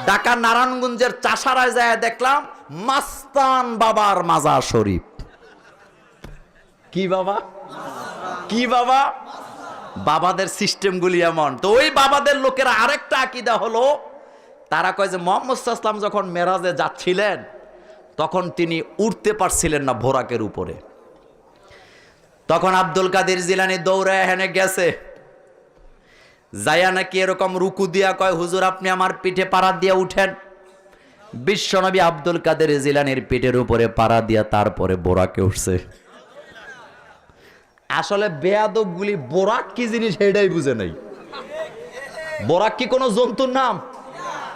ঢাকার নারায়ণগঞ্জের চাষারায় যায় দেখলাম মাস্তান বাবার মাজার শরীফ। কি বাবা? কি বাবা? বাবাদের সিস্টেমগুলি এমন। তো ওই বাবাদের লোকেরা আরেকটা আকীদা হলো, তারা কয় যে মুহাম্মদ সাল্লাল্লাহু আলাইহি ওয়াসাল্লাম যখন মেরাজে যাচ্ছিলেন তখন তিনি উঠতে পারছিলেন না বোরাকের উপরে। তখন আব্দুল কাদের জিলানী দৌড়ায় হেনে গেছে, যায়া নাকি এরকম রুকু দিয়া কয়, হুজুর আপনি আমার পিঠে পাড়া দিয়া উঠেন। বিশ্বনবী আব্দুল কাদের জিলানীর পিঠের উপরে পাড়া দিয়া তারপরে বোরাকে উঠছে। আসলে বেয়াদবগুলি বোরাক কি জিনিস সেটাই বুঝে নাই। বোরাক কি কোনো জন্তুর নাম?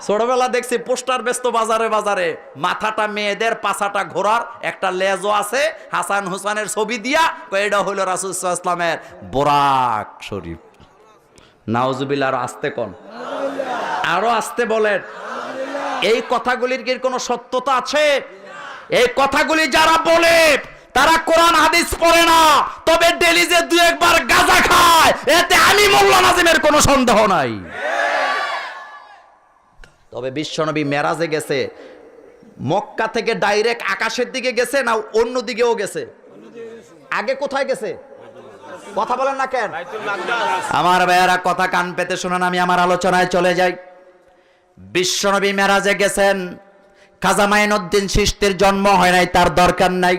ছোটবেলা দেখছি পোস্টার ব্যস্ত বাজারে বাজারে, মাথাটা মেয়েদের, পাছাটা ঘোড়ার, একটা লেজও আছে, হাসান হুসানের ছবি দিয়া কয় এটা হলো রাসূল সাল্লাল্লাহু আলাইহি ওয়াসাল্লামের বোরাক শরীফ। নাউজুবিল্লাহ। আরো আস্তে কোন, আরো আস্তে বলেন। এই কথাগুলির কি কোনো সত্যতা আছে? এই কথাগুলি যারা বলে তারা কোরআন হাদিস পড়ে না, তবে ডেলি যে দুই একবার গাঁজা খায় এতে আমি মোল্লা নাজিমের কোনো সন্দেহ নাই। তবে বিশ্বনবী মেরাজে গেছে, মক্কা থেকে ডাইরেক্ট আকাশের দিকে গেছে না অন্য দিকেও গেছে? আগে কোথায় গেছে? কথা বলেন না কেন? আমার ভাইয়ারা কথা কান পেতে শুনুন, আমি আমার আলোচনায় চলে যাই। বিশ্বনবী মেরাজে গেছেন, খাজা মাইনুদ্দিন চিশতির জন্ম হয় নাই, তার দরকার নাই।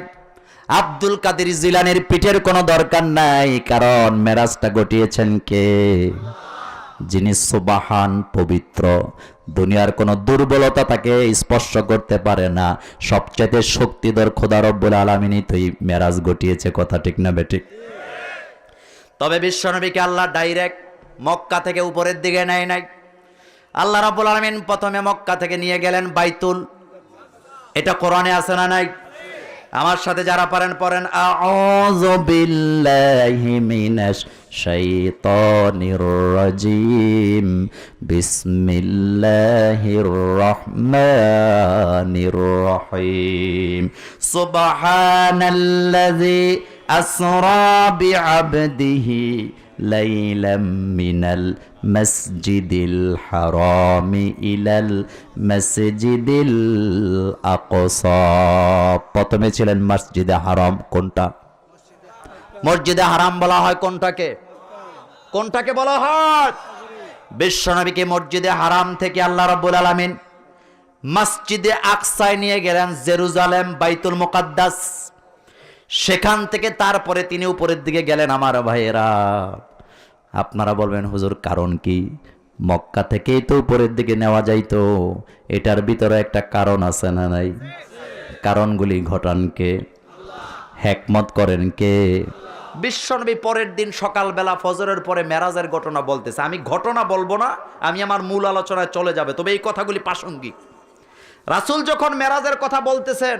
আব্দুল কাদের জিলানীর পিঠের কোনো দরকার নাই, কারণ মেরাজটা ঘটিয়েছেন কে? যিনি সুবহান, পবিত্র, দুনিয়ার কোনো দুর্বলতা তাকে স্পর্শ করতে পারে না। সবচেয়ে শক্তিধর খোদা রব্বুল আলামিনই তো এই মেরাজ ঘটিয়েছে। কথা ঠিক না বেঠিক? তবে বিশ্বনবীকে আল্লাহ ডাইরেক্ট মক্কা থেকে উপরের দিকে নেয় নাই। আল্লাহ রাব্বুল আলামিন প্রথমে মক্কা থেকে নিয়ে গেলেন বাইতুল। এটা কোরআনে আছে না নাই? আমার সাথে যারা পারেন পড়েন, আউযু বিল্লাহি মিনাশ শাইতানির রাজিম, বিসমিল্লাহির রহমানির রহিম, সুবহানাল্লাযী আসরা বিআবদিহি লাইলাম মিনাল মসজিদিল হারামি ইলাল মসজিদিল আকসা। প্রথমে ছিলেন মসজিদে হারাম। কোনটা? মসজিদে হারাম বলা হয় কোনটাকে? কোনটাকে বলা হয়? বিশ্বনবীকে মসজিদে হারাম থেকে আল্লাহ রাব্বুল আলামিন মসজিদে আকসায় নিয়ে গেলেন, জেরুজালেম, বাইতুল মুকাদ্দাস। সেখান থেকে তারপরে তিনি উপরের দিকে গেলেন। আমার ভাইয়েরা, আপনারা বলবেন হুজুর কারণ কি? মক্কা থেকেই তো উপরের দিকে নেওয়া যাইতো। এটার ভিতরে একটা কারণ আছে না নাই? কারণগুলি ঘটান কে? হিকমত করেন কে? বিশ্বনবী পরের দিন সকালবেলা ফজরের পরে মেরাজের ঘটনা বলতেছে। আমি ঘটনা বলবো না, আমি আমার মূল আলোচনায় চলে যাবে, তবে এই কথাগুলি প্রাসঙ্গিক। রাসূল যখন মেরাজের কথা বলতেছেন,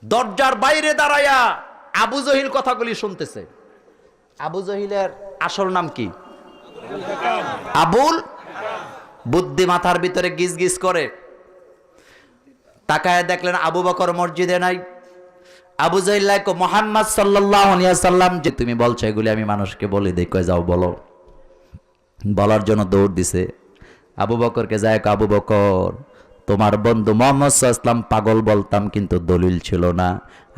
দরজার বাইরে দাঁড়ায়া আবু জহিল কথাগুলি শুনতেছে। আবু জহিলের আসল নাম কি? আবুল। বুদ্ধি মাথার ভিতরে গিজ গিজ করে। তাকায় দেখলেন আবু বকর মসজিদে নাই। আবু জহিল লাইকো মুহাম্মদ সাল্লাল্লাহু আলাইহি ওয়াসাল্লাম, যে তুমি বলছো এগুলি আমি মানুষকে বলি, দেখো যাও বলো। বলার জন্য দৌড় দিছে। আবু বকরকে যায়, আবু বকর তোমার বন্ধু মুহাম্মদ সাল্লাল্লাহু আলাইহি ওয়াসাল্লাম পাগল বলতাম, কিন্তু দলিল ছিল না।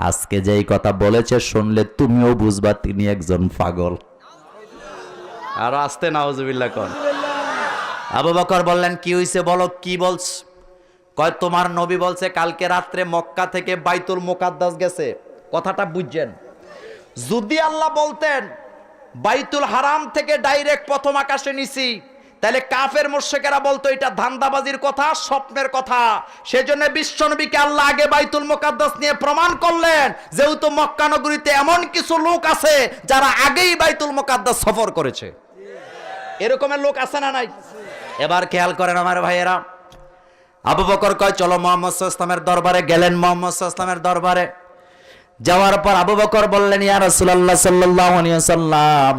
আজকে যেই কথা বলেছে শুনলে তুমিও বুঝবা তিনি একজন পাগল। আর আস্তে নাউজুবিল্লাহ কোন। আবু বকর বললেন কি হইছে বলো, কি বলছ? কয় তোমার নবী বলছে কালকে রাত্রে মক্কা থেকে বাইতুল মুকাদ্দাস গেছে। কথাটা বুঝছেন? যদি আল্লাহ বলতেন বাইতুল হারাম থেকে ডাইরেক্ট প্রথম আকাশে নিছি, তাহলে কাফের মুশরিকেরা বলতো এটা ধান্দাবাজির কথা, স্বপ্নের কথা। সেজন্য বিশ্বনবীকে আল্লাহ আগে বাইতুল মুকাদ্দাস নিয়ে প্রমাণ করলেন, যেহেতু মক্কা নগরীতে এমন কিছু লোক আছে যারা আগেই বাইতুল মুকাদ্দাস সফর করেছে। এরকমের লোক আছে না নাই? এবার খেয়াল করেন আমার ভাইয়েরা, আবু বকর কয় চলো মুহাম্মদ সাল্লাল্লাহু আলাইহি ওয়াসাল্লামের দরবারে। গেলেন মুহাম্মদ সাল্লাল্লাহু আলাইহি ওয়াসাল্লামের দরবারে। যাওয়ার পর আবু বকর বললেন ইয়া রাসূলুল্লাহ সাল্লাল্লাহু আলাইহি ওয়াসাল্লাম,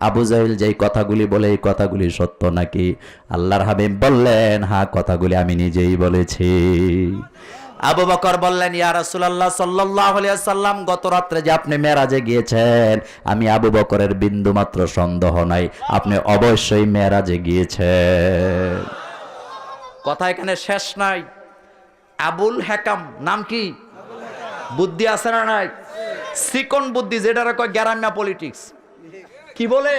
আবু জাহিল যেই কথাগুলি বলে এই কথাগুলি সত্য নাকি? আল্লাহর হাবিব বললেন হ্যাঁ, কথাগুলি আমি নিজেই বলেছি। আবু বকর বললেন, ইয়া রাসূলুল্লাহ সাল্লাল্লাহু আলাইহি ওয়াসাল্লাম, গত রাত্রে যে আপনি মেরাজে গিয়েছেন, আমি আবু বকরের বিন্দু মাত্র সন্দেহ নাই আপনি অবশ্যই মেরাজে গিয়েছেন। কথা এখানে শেষ নাই। আবুল হেকাম নাম কি? বুদ্ধি আছে না নাই? সিকন বুদ্ধি, যেটা কয় গ্যারামিয়া পলিটিক্স। কি বলে?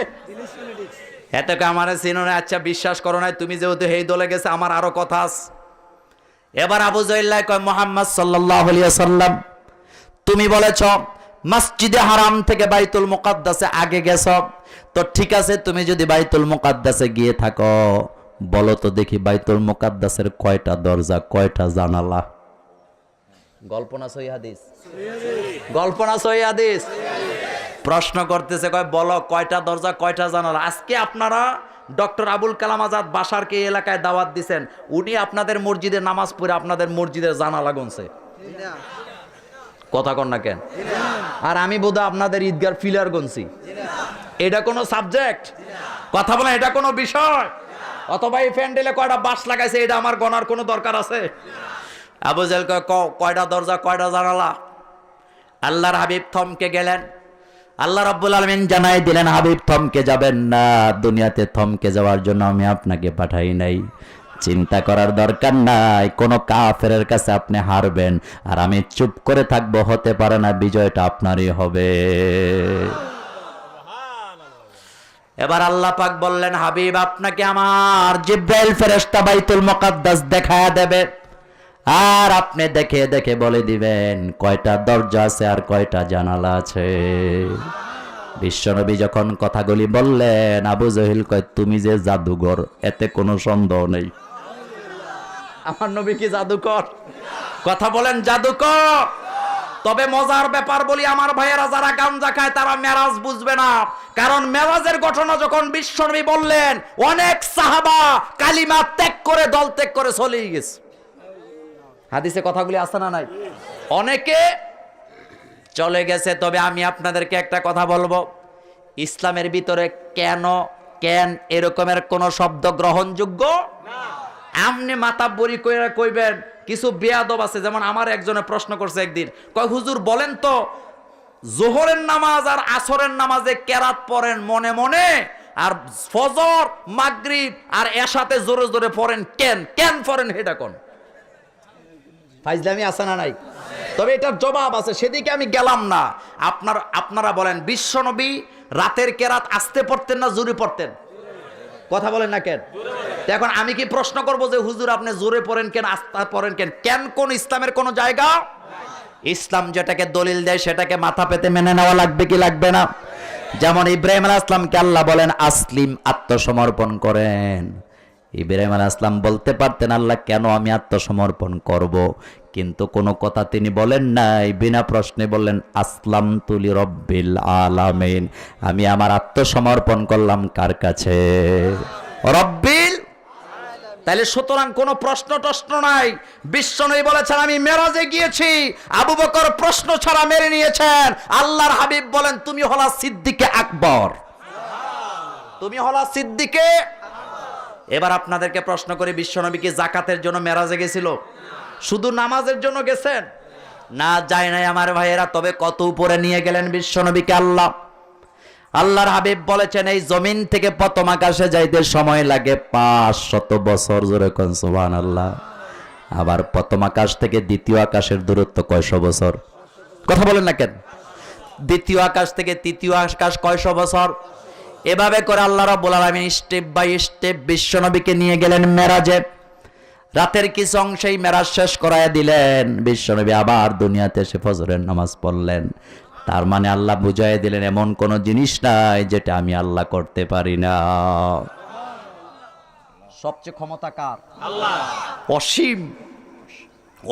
এত আমারে চিনো না, আচ্ছা বিশ্বাস করো না, তুমি যেহেতু এই দলে গেছে আমার আরো কথা আছে। এবার আবু জাহল কয়, মুহাম্মদ সাল্লাল্লাহু আলাইহি ওয়াসাল্লাম, তুমি বলেছ মসজিদে হারাম থেকে বাইতুল মুকাদ্দাসে আগে গেছ, তো ঠিক আছে, তুমি যদি বাইতুল মুকাদ্দাসে গিয়ে থাকো, বলো তো দেখি বাইতুল মুকাদ্দাসের কয়টা দরজা, কয়টা জানালা? গল্প না সহিহ হাদিস? গল্প না সহিহ হাদিস? প্রশ্ন করতেছে, কয় বলো কয়টা দরজা, কয়টা জানালা। আজকে আপনারা ডক্টর আবুল কালাম আজাদ বাসারকে এই এলাকায় দাওয়াত দিছেন, উনি আপনাদের মসজিদে নামাজ পড়ে আপনাদের মসজিদের জানালা গুনছে। কথা কন না কেন? আর আমি বোধহয় আপনাদের ঈদগার ফিলার গুনছি। এটা কোনো সাবজেক্ট? কথা বলেন, এটা কোনো বিষয়? অথবা এই প্যান্ডেলে কয়টা বাঁশ লাগাইছে, এটা আমার গণার কোনো দরকার আছে? আবু জাহল কয়, কয়টা দরজা, কয়টা জানালা? আল্লাহর হাবিব থমকে গেলেন। আল্লাহ রাব্বুল আলামিন জানাই দিলেন, হাবিব থমকে যাবেন না, দুনিয়াতে থমকে যাওয়ার জন্য আমি আপনাকে পাঠাই নাই। চিন্তা করার দরকার নাই, কোন কাফেরের কাছে আপনি হারবেন আর আমি চুপ করে থাকবো, হতে পারে না, বিজয়টা আপনারই হবে। এবার আল্লাহ পাক বললেন, হাবিব আপনাকে আমার জিব্রাইল ফেরেশতা বাইতুল মুকাদ্দাস দেখায়া দেবে, আর আপনি দেখে দেখে বলে দিবেন কয়টা দরজা আছে আর কয়টা জানালা আছে। বিশ্বনবী যখন কথাগুলি বললেন, আবু জাহল কয়, তুমি যে জাদুঘর এতে কোনো সন্দেহ নেই। আমার নবী কি জাদুকর? কথা বলেন, জাদুকর। তবে মজার ব্যাপার বলি, আমার ভাইয়েরা যারা গাঞ্জা খায় তারা মেরাজ বুঝবে না, কারণ মেরাজের ঘটনা যখন বিশ্বনবী বললেন, অনেক সাহাবা কালিমা ত্যাগ করে, দল ত্যাগ করে চলে গেছে। হাদিসে কথাগুলি আছে না নাই? অনেকে চলে গেছে। তবে আমি আপনাদেরকে একটা কথা বলবো, ইসলামের ভিতরে কেন এরকমের কোন শব্দ গ্রহণযোগ্য না। আমনে মাতাব্বরি কইরা কইবেন, কিছু বেয়াদব আছে, যেমন আমার একজনে প্রশ্ন করছে একদিন, কয় হুজুর বলেন তো, জোহরের নামাজ আর আসরের নামাজে কেরাত পড়েন মনে মনে, আর ফজর মাগরিব আর এশাতে জোরে জোরে পড়েন, কেন পড়েন এটা কোন? ফাইজলামি আছে না নাই? তবে এটার জবাব আছে, সেদিকে আমি গেলাম না। আপনারা বলেন, বিশ্বনবী রাতের কেরাত আস্তে পড়তেন না জোরে পড়তেন? কথা বলেন না কেন? এখন আমি কি প্রশ্ন করব যে হুজুর আপনি জোরে পড়েন কেন, আস্তে পড়েন কেন? কোন ইসলামের কোন জায়গা? ইসলাম যেটাকে দলিল দেয় সেটাকে মাথা পেতে মেনে নেওয়া লাগবে কি লাগবে না? যেমন ইব্রাহিম আলাইহিস সালামকে আল্লাহ বলেন আসলিম, আত্মসমর্পণ করেন। ইব্রাহিম আলাইহিস সালাম বলতে পারতেন, আল্লাহ কেন আমি আত্মসমর্পণ করব, কিন্তু কোনো কথা তিনি বলেন নাই, বিনা প্রশ্নে বললেন আসলামতু লিরাব্বিল আলামিন, আমি আমার আত্মসমর্পণ করলাম কার কাছে? রব্বিল। তাহলে সুতরাং কোনো প্রশ্ন নাই। বিশ্বনবী বলেছেন আমি মেরাজে গিয়েছি, আবু বকর প্রশ্ন ছাড়া মেনে নিয়েছেন। আল্লাহর হাবিব বলেন তুমি হলা সিদ্দিকে আকবর, তুমি হলা সিদ্দিকে। এবার আপনাদেরকে প্রশ্ন করে, বিশ্বনবী কি যাকাতের জন্য মেরাজে গেছিল? শুধু নামাজের জন্য গেছেন? না, যায় নাই আমার ভাইয়েরা। তবে কত উপরে নিয়ে গেলেন বিশ্বনবীকে আল্লাহ। আল্লাহর হাবিব বলেছেন এই জমিন থেকে প্রথম আকাশে যাইতে সময় লাগে 500 বছর। জোরে কোন সুবহানাল্লাহ। আবার প্রথম আকাশ থেকে দ্বিতীয় আকাশের দূরত্ব কয়শো বছর? কথা বলেন না কেন? দ্বিতীয় আকাশ থেকে তৃতীয় আকাশ কয়শো বছর? এভাবে করে আল্লাহ রাব্বুল আলামিন স্টেপ বাই স্টেপ বিশ্বনবীকে নিয়ে গেলেন মেরাজে। রাতের কিছু অংশেই মেরাজ শেষ করায় দিলেন। বিশ্বনবী আবার দুনিয়াতে এসে ফজরের নামাজ পড়লেন। তার মানে আল্লাহ বুঝাই দিলেন এমন কোন জিনিস নাই যেটা আমি আল্লাহ করতে পারি না। সবচেয়ে ক্ষমতা কার? আল্লাহ। অসীম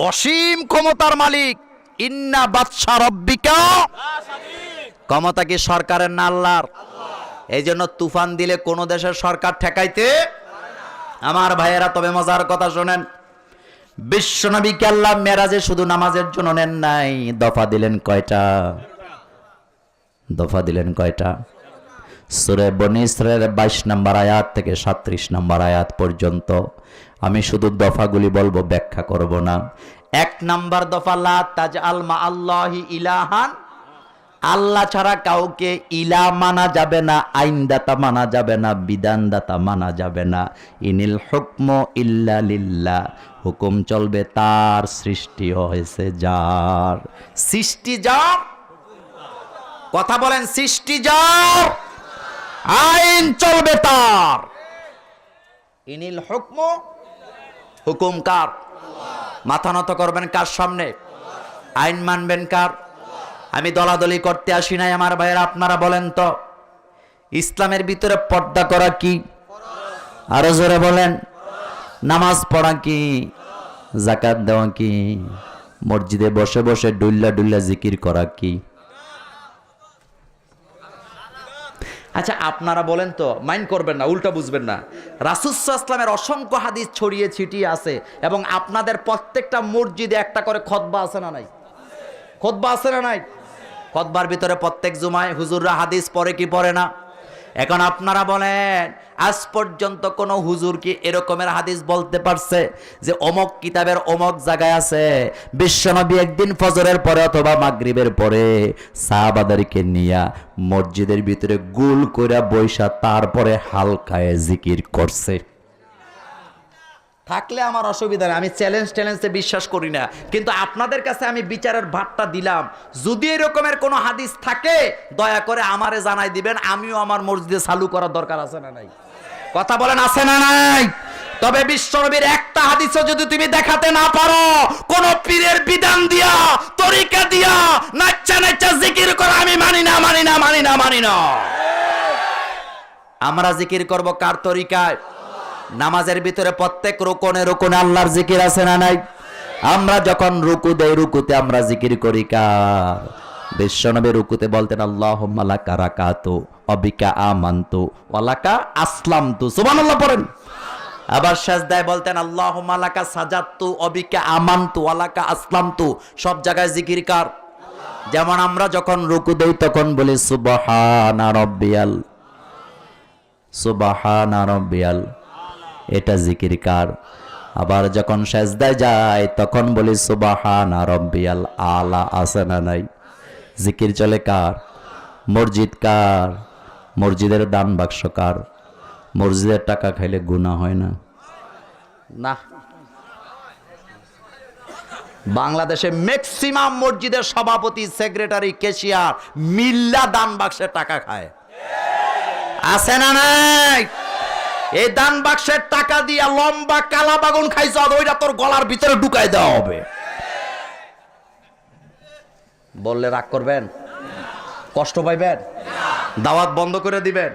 অসীম ক্ষমতার মালিক। ইন্না বাদশা রব্বিকা, ক্ষমতা কি সরকারের না আল্লাহর? এই জন্য তুফান দিলে কোন দেশের সরকার ঠেকাইতে আমার ভাইয়েরা। তবে মজার কথা শোনেন, বিশ্বনবীকে আল্লাহ মেরাজে শুধু নামাজের জন্য নেন নাই, দফা দিলেন কয়টা? দফা দিলেন কয়টা? সূরা বনী ইসরাঈলের 22 নম্বর আয়াত থেকে 37 নম্বর আয়াত পর্যন্ত। আমি শুধু দফাগুলি বলবো, ব্যাখ্যা করব না। এক নাম্বার দফা, লা তাজআল মা আল্লাহি ইলাহান, আল্লাহ ছাড়া কাউকে ইলা মানা যাবে না, আইনদাতা মানা যাবে না, বিধানদাতা মানা যাবে না। ইনিল হুকমু ইল্লা লিল্লাহ, হুকুম চলবে তার, সৃষ্টি হয়েছে যার। সৃষ্টি যার, কথা বলেন, সৃষ্টি যার, আইন চলবে তার। ইনিল হুকমু, হুকুম কার? মাথা নত করবেন কার সামনে? আইন মানবেন কার? আমি দলাদলি করতে আসি নাই আমার ভাইয়েরা, আপনারা বলেন তো ইসলামের ভিতরে পর্দা করা কি? আরো জোরে বলেন। নামাজ পড়া কি? যাকাত দেওয়া কি? মসজিদে বসে বসে ডুল্লা ডুল্লা জিকির করা কি? আচ্ছা আপনারা বলেন তো, মাইন্ড করবেন না, উল্টা বুঝবেন না। রাসূল সাল্লাল্লাহু আলাইহি ওয়াসাল্লামের অসংখ্য হাদিস ছড়িয়ে ছিটিয়ে আছে এবং আপনাদের প্রত্যেকটা মসজিদে একটা করে খুতবা আছে না নাই? খুতবা আছে না নাই? খুতবার ভিতরে প্রত্যেক জুমায় হুজুররা হাদিস পড়ে কি পড়ে না? এখন আপনারা বলেন, আজ পর্যন্ত কোন হুজুর কি এরকমের হাদিস বলতে পারছে যে অমক কিতাবের অমক জায়গায় আছে, বিশ্বনবী একদিন ফজরের পরে অথবা মাগরিবের পরে সাহাবাদেরকে নিয়া মসজিদের ভিতরে গোল কইরা বৈশা তারপরে হালকায় জিকির করছে? থাকলে আমার অসুবিধা নেই, আমি চ্যালেঞ্জে বিশ্বাস করি না, কিন্তু আপনাদের কাছে আমি বিচারের ভাতটা দিলাম। যদি এরকমের কোনো হাদিস থাকে দয়া করে আমারে জানাই দিবেন, আমিও আমার মসজিদে চালু করার দরকার আছে না নাই? কথা বলেন, আছে না নাই? তবে বিশ্বনবীর একটা হাদিসও যদি তুমি দেখাতে না পারো, কোন পীরের বিধান দিয়া, তরিকা দিয়া নাচ্চা নাচ্চা জিকির করা আমি মানি না, মানি না, মানি না, মানি না। আমরা জিকির করব কার তরিকায়? নামাজের ভিতরে প্রত্যেক রুকুনে রুকুনে আল্লাহর জিকির আছে না নাই? আমরা যখন রুকু দেই, রুকুতে আমরা জিকির করি কার? বিশ্বনবী রুকুতে বলতেন আল্লাহুম্মা লাকা রাকাতু ওয়া বিকা আমানতু ওয়া লাকা আসলামতু, সুবহানাল্লাহ পড়েন। আবার সিজদায় বলতেন আল্লাহুম্মা লাকা সাজাদতু ওয়া বিকা আমানতু ওয়া লাকা আসলামতু। সব জায়গায় জিকির কার? যেমন আমরা যখন রুকু দেই তখন বলি সুবহানা রাব্বিয়াল, সুবহানা রাব্বিয়াল, এটা জিকির কার? আবার যখন সিজদায় যায় তখন বলি সুবহানা রাব্বিয়াল আলা, আছে না নাই? জিকির চলে কার? মসজিদ কার? মসজিদের দান বাক্স কার? মসজিদের টাকা খাইলে গুনাহ হয় না? না। বাংলাদেশে ম্যাক্সিমাম মসজিদের সভাপতি, সেক্রেটারি, ক্যাশিয়ার মিল্লা দান বাক্সের টাকা খায়, আছে না নাই? এই দান বাক্সের টাকা দিয়া লম্বা কালা বাগুন খাইছ, ওইটা তোর গলার ভিতরে ঢুকাই দেওয়া হবে। বললে রাগ করবেন? কষ্ট পাইবেন? দাওয়াত বন্ধ করে দিবেন?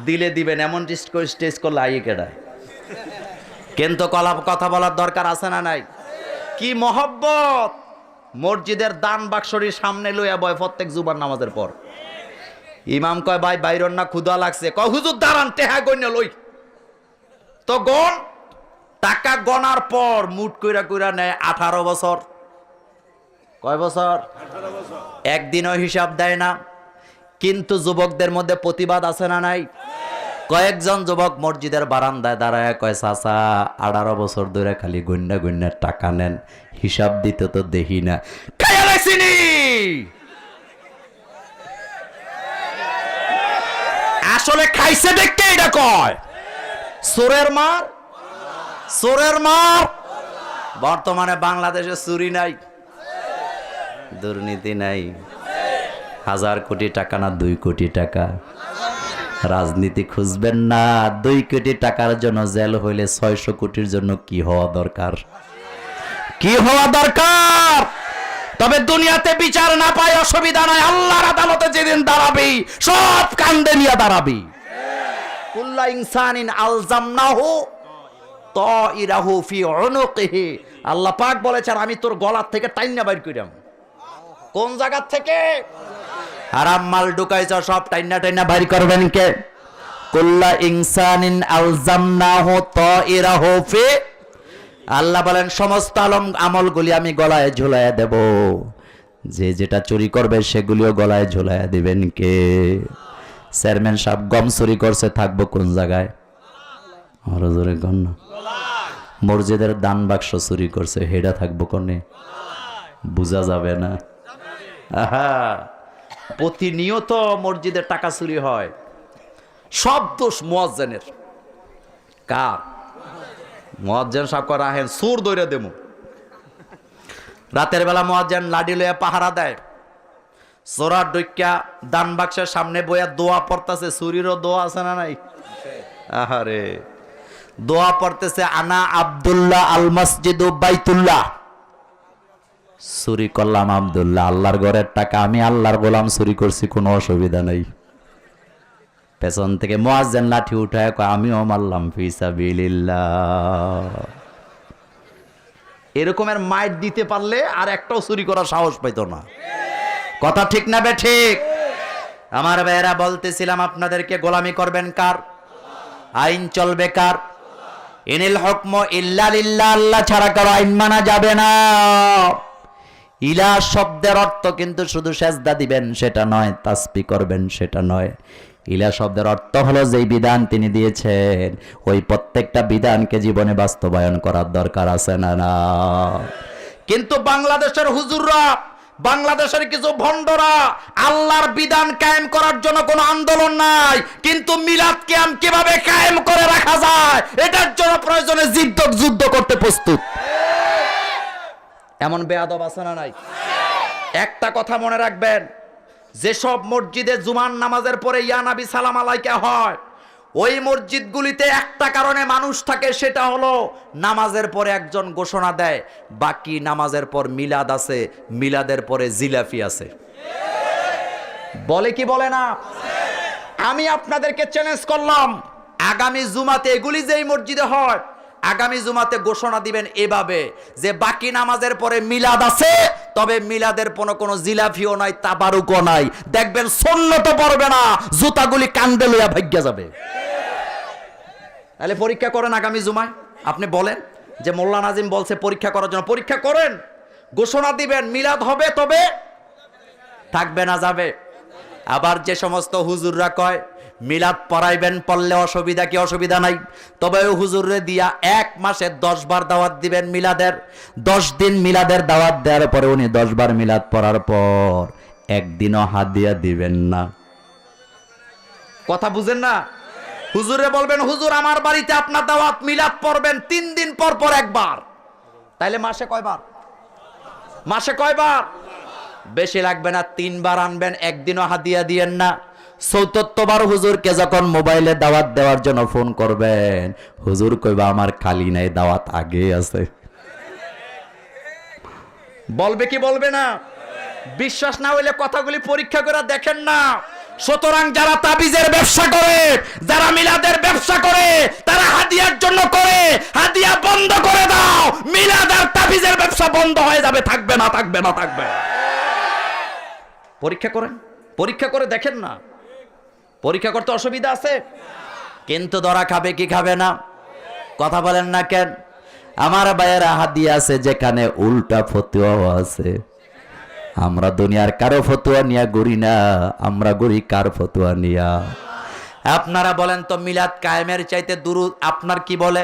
দিলে দিবেন, এমন টেস্ট করলে আইয়ে কেডা। কিন্তু কথা বলার দরকার আছে না নাই? কি মহব্বত! মসজিদের দান বাক্সটির সামনে লইয়া বয় প্রত্যেক জুমার নামাজের পর। ইমাম কয় ভাই বাইরন না, ক্ষুধা লাগছে। কয় হুজুর দাঁড়ান, টেহা গইনা লই। তো গণ, টাকা গনার পর মুট কইরা কইরা নেয় 18 বছর। কয় বছর? 18 বছর। একদিনও হিসাব দেয় না। কিন্তু যুবকদের মধ্যে প্রতিবাদ আছে না নাই? কয়েকজন যুবক মসজিদের বারান্দায় দাঁড়ায় কয় চাচা 18 বছর ধরে খালি গন্যা গন্যার টাকা নেন, হিসাব দিতে তো দেখি না। আসলে খাইছে দেখতে এটা কয় চোরের মার, চোরের মার। বর্তমানে বাংলাদেশে চুরি নাই, দুর্নীতি নাই, 1000 কোটি টাকা না 2 কোটি টাকা। রাজনীতি খুঁজবেন না, 2 কোটি টাকার জন্য জেল হইলে 600 কোটির জন্য কি হওয়া দরকার? কি হওয়া দরকার? তবে দুনিয়াতে বিচার না পায় অসুবিধা নাই, আল্লাহর আদালতে যেদিন দাঁড়াবি সব কান্দে নিয়ে দাঁড়াবি। কুল্লা ইনসানিন আলজামনাহু তাইরাহু ফি উনুকিহি, আল্লাহ পাক বলেছেন আমি তোর গলার থেকে টাইনা বাইর কইরাম। কোন জায়গা থেকে? হারাম মাল ঢুকাইছ, সব টাইনা টাইনা বাইর করবেন কে? কুল্লা ইনসানিন আলজামনাহু তাইরাহু ফি, আল্লাহ বলেন সমস্ত আমলগুলি আমি গলায় ঝুলাইয়া দেব, যে যেটা চুরি করবে সেগুলিও গলায় ঝুলাইয়া দিবেন কে? চেয়ারম্যান সাহেব গম চুরি করছে, থাকবো কোন জায়গায়? আরো জোরে গণ না। মসজিদের দান বাক্স চুরি করছে, হেডা থাকবো কোনে? বোঝা যাবে না। আহা, প্রতিনিয়ত মসজিদের টাকা চুরি হয়। সব দোষ মুয়াজ্জিনের। কার? মুয়াজ্জিন সাহেব কয় রাহেন সুর দইরা দেমু। রাতের বেলা মুয়াজ্জিন লাডি লইয়া পাহারা দেয়, চোরা ডইক্কা দান বাক্সের সামনে বইয়া দোয়া পড়তেছে। চুরিরও দোয়া আছে না নাই? আহারে, দোয়া পড়তেছে, আনা আব্দুল্লাহ আল মসজিদু বাইতুল্লাহ। চুরি করলাম আব্দুল্লাহ, আল্লাহর ঘরের টাকা, আমি আল্লাহর গোলাম, চুরি করছি, কোনো অসুবিধা নেই। পেছন থেকে মুয়াজ্জিন লাঠি উঠায় কয়, আমিও মারলাম ফি সাবিলিল্লাহ। এরকমের মাইট দিতে পারলে আর একটাও চুরি করার সাহস পাইতো না। কথা ঠিক না বে ঠিক? আমার ভাইয়েরা, বলতেছিলাম আপনাদেরকে, গোলামি করবেন কার? আইন চলবে কার? ইনিল হুকমু ইল্লা লিল্লাহ, আল্লাহ ছাড়া কারো আইন মানা যাবে না। ইলা শব্দের অর্থ কিন্তু শুধু সেজদা দিবেন সেটা নয়, তাসবিহ করবেন সেটা নয়। ইলা শব্দের অর্থ হলো যেই বিধান তিনি দিয়েছেন ওই প্রত্যেকটা বিধানকে জীবনে বাস্তবায়ন করার দরকার আছে না না? কিন্তু বাংলাদেশের হুজুররা, বাংলাদেশের কিছু ভণ্ডরা, আল্লাহর বিধান কায়েম করার জন্য কোনো আন্দোলন নাই, কিন্তু মিলাদ কিয়াম কিভাবে কায়েম করে রাখা যায় এটার জন্য প্রয়োজনে যুদ্ধ করতে প্রস্তুত। এমন বেয়াদব আছে না নাই? একটা কথা মনে রাখবেন, যেসব মসজিদে জুমার নামাজের পরে ইয়া নবী সালাম আলাইকা হয়, ওই মসজিদগুলিতে একটা কারণে মানুষ থাকে, সেটা হলো নামাজের পরে একজন ঘোষণা দেয়, বাকি নামাজের পর মিলাদ আছে, মিলাদের পরে জিলাফি আছে। বলে কি বলে না? আমি আপনাদেরকে চ্যালেঞ্জ করলাম, আগামী জুমাতে এগুলি যেই মসজিদে হয়, আগামী জুমাতে ঘোষণা দিবেন এভাবে যে বাকি নামাজের পরে মিলাদ আছে, তবে মিলাদের কোনো জিলাফিও নাই, তাবারুকও নাই। দেখবেন সুন্নত পড়বে না, জুতাগুলি কান্দে লইয়া ভাগ্যা যাবে। তাহলে পরীক্ষা করেন আগামী জুমায়। আপনি বলেন যে মোল্লা নাজিম বলছে পরীক্ষা করার জন্য, পরীক্ষা করেন, ঘোষণা দিবেন মিলাদ হবে, তবে থাকবে না যাবে। আবার যে সমস্ত হুজুররা কয় মিলাদ পড়াইবেন, পড়লে অসুবিধা কি? অসুবিধা নাই, তবে ওই হুজুরে দিয়া 1 মাসে 10 বার দাওয়াত দিবেন মিলাদের। 10 দিন মিলাদের দাওয়াত দেওয়ার পরে উনি 10 বার মিলাদ পড়ার পর একদিনও হাদিয়া দিবেন না। কথা বুঝেন না? হুজুরে বলবেন, হুজুর আমার বাড়িতে আপনার দাওয়াত, মিলাদ পড়বেন 3 দিন পর পর একবার। তাইলে মাসে কয়বার? মাসে কয়বার? বেশি লাগবে না, 3 বার আনবেন, একদিনও হাদিয়া দিয়েন না। চতুর্থবার হুজুরকে যখন মোবাইলে দাওয়াত দেওয়ার জন্য ফোন করবেন, হুজুর কইবা আমার খালি নাই, দাওয়াত আগে আছে। বলবে কি বলবে না? বিশ্বাস না হইলে কথাগুলি পরীক্ষা করে দেখেন না। সুতরাং যারা তাবিজের ব্যবসা করে, যারা মিলাদের ব্যবসা করে, তারা হাদিয়ার জন্য করে, হাদিয়া বন্ধ করে দাও, মিলাদ আর তাবিজের ব্যবসা বন্ধ হয়ে যাবে, থাকবে না, থাকবে না, থাকবে। পরীক্ষা করেন, পরীক্ষা করে দেখেন না। পরীক্ষা করতে অসুবিধা আছে, কিন্তু ধরা খাবে কি খাবে না? কথা বলেন না কেন? আমার ভাইয়েরা, হাদিয়া আছে যেখানে উল্টা ফতোয়াও আছে। আমরা দুনিয়ার কারো ফতোয়া নিয়া ঘুরি না, আমরা ঘুরি কার ফতোয়া নিয়া। আপনারা বলেন তো, মিলাদ কায়েমের চাইতে দুরূদ আপনার কি বলে?